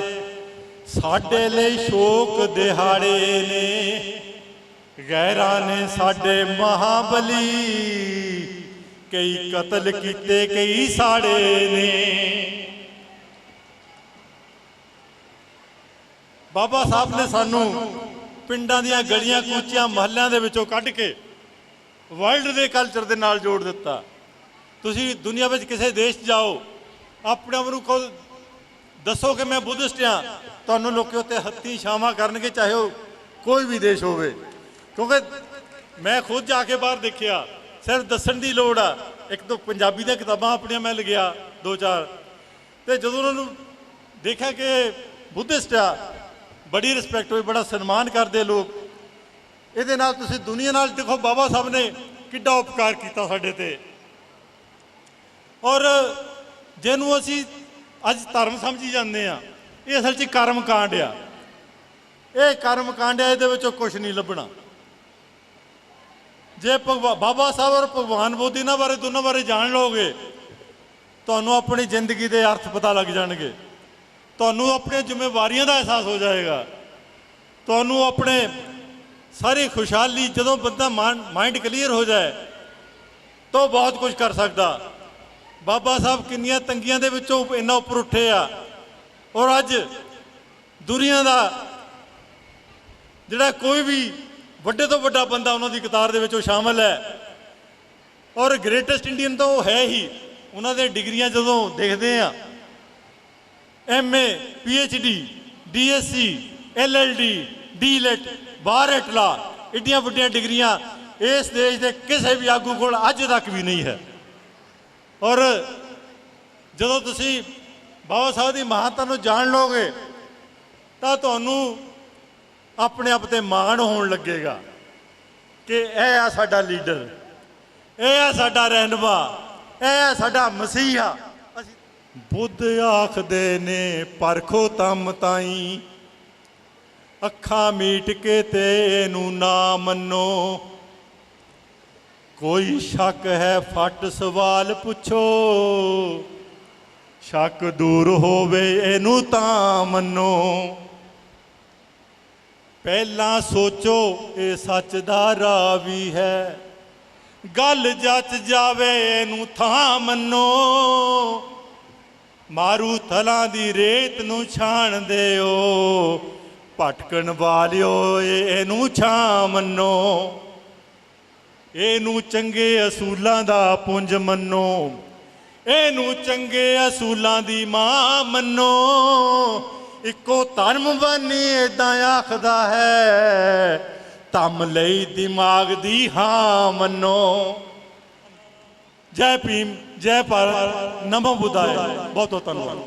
ਸਾਡੇ ਲਈ ਸ਼ੋਕ ਦਿਹਾੜੇ ਨੇ। ਗੈਰਾਂ ਨੇ ਸਾਡੇ ਮਹਾਬਲੀ, ਕਈ ਕਤਲ ਕੀਤੇ ਕਈ ਸਾੜੇ ਨੇ। ਬਾਬਾ ਸਾਹਿਬ ਨੇ ਸਾਨੂੰ ਪਿੰਡਾਂ ਦੀਆਂ ਗਲੀਆਂ ਕੂਚੀਆਂ ਮਹੱਲਿਆਂ ਦੇ ਵਿੱਚੋਂ ਕੱਢ ਕੇ ਵਰਲਡ ਦੇ ਕਲਚਰ ਦੇ ਨਾਲ ਜੋੜ ਦਿੱਤਾ। ਤੁਸੀਂ ਦੁਨੀਆ ਵਿੱਚ ਕਿਸੇ ਦੇਸ਼ ਜਾਓ, ਆਪਣੇ ਆਪ ਨੂੰ ਕਹੋ, ਦੱਸੋ ਕਿ ਮੈਂ ਬੁੱਧਿਸਟ ਹਾਂ, ਤੁਹਾਨੂੰ ਲੋਕ ਉੱਤੇ ਹੱਥੀਂ ਛਾਵਾਂ ਕਰਨਗੇ, ਚਾਹੇ ਉਹ ਕੋਈ ਵੀ ਦੇਸ਼ ਹੋਵੇ। ਕਿਉਂਕਿ ਮੈਂ ਖੁਦ ਜਾ ਕੇ ਬਾਹਰ ਦੇਖਿਆ, ਸਿਰਫ ਦੱਸਣ ਦੀ ਲੋੜ ਆ। ਇੱਕ ਦੋ ਪੰਜਾਬੀ ਦੀਆਂ ਕਿਤਾਬਾਂ ਆਪਣੀਆਂ ਮੈਂ ਲਿਖਿਆ 2-4, ਤੇ ਜਦੋਂ ਉਹਨਾਂ ਨੂੰ ਦੇਖਿਆ ਕਿ ਬੁੱਧਿਸਟ ਆ, ਬੜੀ ਰਿਸਪੈਕਟ ਹੋਈ, ਬੜਾ ਸਨਮਾਨ ਕਰਦੇ ਲੋਕ। ਇਹਦੇ ਨਾਲ ਤੁਸੀਂ ਦੁਨੀਆ ਨਾਲ ਦੇਖੋ ਬਾਬਾ ਸਾਹਿਬ ਨੇ ਕਿੱਡਾ ਉਪਕਾਰ ਕੀਤਾ ਸਾਡੇ ਤੇ। ਔਰ ਜਿਹਨੂੰ ਅਸੀਂ ਅੱਜ ਧਰਮ ਸਮਝੀ ਜਾਂਦੇ ਆ, ਇਹ ਅਸਲ 'ਚ ਕਰਮ ਕਾਂਡ ਆ। ਇਹ ਕਰਮ ਕਾਂਡ ਆ, ਇਹਦੇ ਵਿੱਚੋਂ ਕੁਛ ਨਹੀਂ ਲੱਭਣਾ। ਜੇ ਬਾਬਾ ਸਾਹਿਬ ਔਰ ਭਗਵਾਨ ਬੁੱਧ ਇਹਨਾਂ ਬਾਰੇ, ਦੋਨਾਂ ਬਾਰੇ ਜਾਣ ਲਓਗੇ, ਤੁਹਾਨੂੰ ਆਪਣੀ ਜ਼ਿੰਦਗੀ ਦੇ ਅਰਥ ਪਤਾ ਲੱਗ ਜਾਣਗੇ। ਤੁਹਾਨੂੰ ਆਪਣੀਆਂ ਜ਼ਿੰਮੇਵਾਰੀਆਂ ਦਾ ਅਹਿਸਾਸ ਹੋ ਜਾਏਗਾ। ਤੁਹਾਨੂੰ ਆਪਣੇ ਸਾਰੀ ਖੁਸ਼ਹਾਲੀ, ਜਦੋਂ ਬੰਦਾ ਮਾਈਂਡ ਕਲੀਅਰ ਹੋ ਜਾਏ ਤਾਂ ਬਹੁਤ ਕੁਝ ਕਰ ਸਕਦਾ। ਬਾਬਾ ਸਾਹਿਬ ਕਿੰਨੀਆਂ ਤੰਗੀਆਂ ਦੇ ਵਿੱਚੋਂ ਇੰਨਾ ਉੱਪਰ ਉੱਠੇ ਆ, ਔਰ ਅੱਜ ਦੁਨੀਆ ਦਾ ਜਿਹੜਾ ਕੋਈ ਵੀ ਵੱਡੇ ਤੋਂ ਵੱਡਾ ਬੰਦਾ ਉਹਨਾਂ ਦੀ ਕਤਾਰ ਦੇ ਵਿੱਚੋਂ ਸ਼ਾਮਲ ਹੈ। ਔਰ ਗ੍ਰੇਟੈਸਟ ਇੰਡੀਅਨ ਤਾਂ ਉਹ ਹੈ ਹੀ। ਉਹਨਾਂ ਦੇ ਡਿਗਰੀਆਂ ਜਦੋਂ ਦੇਖਦੇ ਆ, MA, PhD, DSc, LLD, DLET, bar at ਲਾ, ਏਡੀਆਂ ਵੱਡੀਆਂ ਡਿਗਰੀਆਂ ਇਸ ਦੇਸ਼ ਦੇ ਕਿਸੇ ਵੀ ਆਗੂ ਕੋਲ ਅੱਜ ਤੱਕ ਵੀ ਨਹੀਂ ਹੈ। ਔਰ ਜਦੋਂ ਤੁਸੀਂ ਬਾਬਾ ਸਾਹਿਬ ਦੀ ਮਹਾਨਤਾ ਨੂੰ ਜਾਣ ਲਓਗੇ ਤਾਂ ਤੁਹਾਨੂੰ ਆਪਣੇ ਆਪ ਤੇ ਮਾਣ ਹੋਣ ਲੱਗੇਗਾ ਕਿ ਇਹ ਆ ਸਾਡਾ ਲੀਡਰ, ਇਹ ਆ ਸਾਡਾ ਰਹਿਨੁਮਾ, ਇਹ ਆ ਸਾਡਾ ਮਸੀਹਾ। ਬੁੱਧ ਆਖਦੇ ਨੇ ਪਰਖੋ ਤਮ ਤਾਈ, ਅੱਖਾਂ ਮੀਟ ਕੇ ਤੇ ਇਹਨੂੰ ਨਾ ਮੰਨੋ। ਕੋਈ ਸ਼ੱਕ ਹੈ ਫੱਟ ਸਵਾਲ ਪੁੱਛੋ, ਸ਼ੱਕ ਦੂਰ ਹੋਵੇ ਇਹਨੂੰ ਤਾਂ ਮੰਨੋ। ਪਹਿਲਾਂ ਸੋਚੋ ਇਹ ਸੱਚ ਦਾ ਰਾਹ ਵੀ ਹੈ, ਗੱਲ ਜੱਚ ਜਾਵੇ ਇਹਨੂੰ ਥਾਂ ਮੰਨੋ, ਮਾਰੂ ਥਲਾਂ ਦੀ ਰੇਤ ਨੂੰ ਛਾਣ ਦਿਓ, ਭਟਕਣ ਵਾਲਿਓ ਇਹਨੂੰ ਛਾਂ ਮੰਨੋ, ਇਹਨੂੰ ਚੰਗੇ ਅਸੂਲਾਂ ਦਾ ਪੁੰਜ ਮੰਨੋ, ਇਹਨੂੰ ਚੰਗੇ ਅਸੂਲਾਂ ਦੀ ਮਾਂ ਮੰਨੋ, ਇੱਕੋ ਧਰਮ ਬਣੀ ਏਦਾਂ ਆਖਦਾ ਹੈ, ਧੰਮ ਲਈ ਦਿਮਾਗ ਦੀ ਹਾਂ ਮੰਨੋ। ਜੈ ਭੀਮ, ਜੈ ਭਾਰਤ, ਨਮੋ ਬੁੱਧਾਏ। ਬਹੁਤ ਬਹੁਤ ਧੰਨਵਾਦ।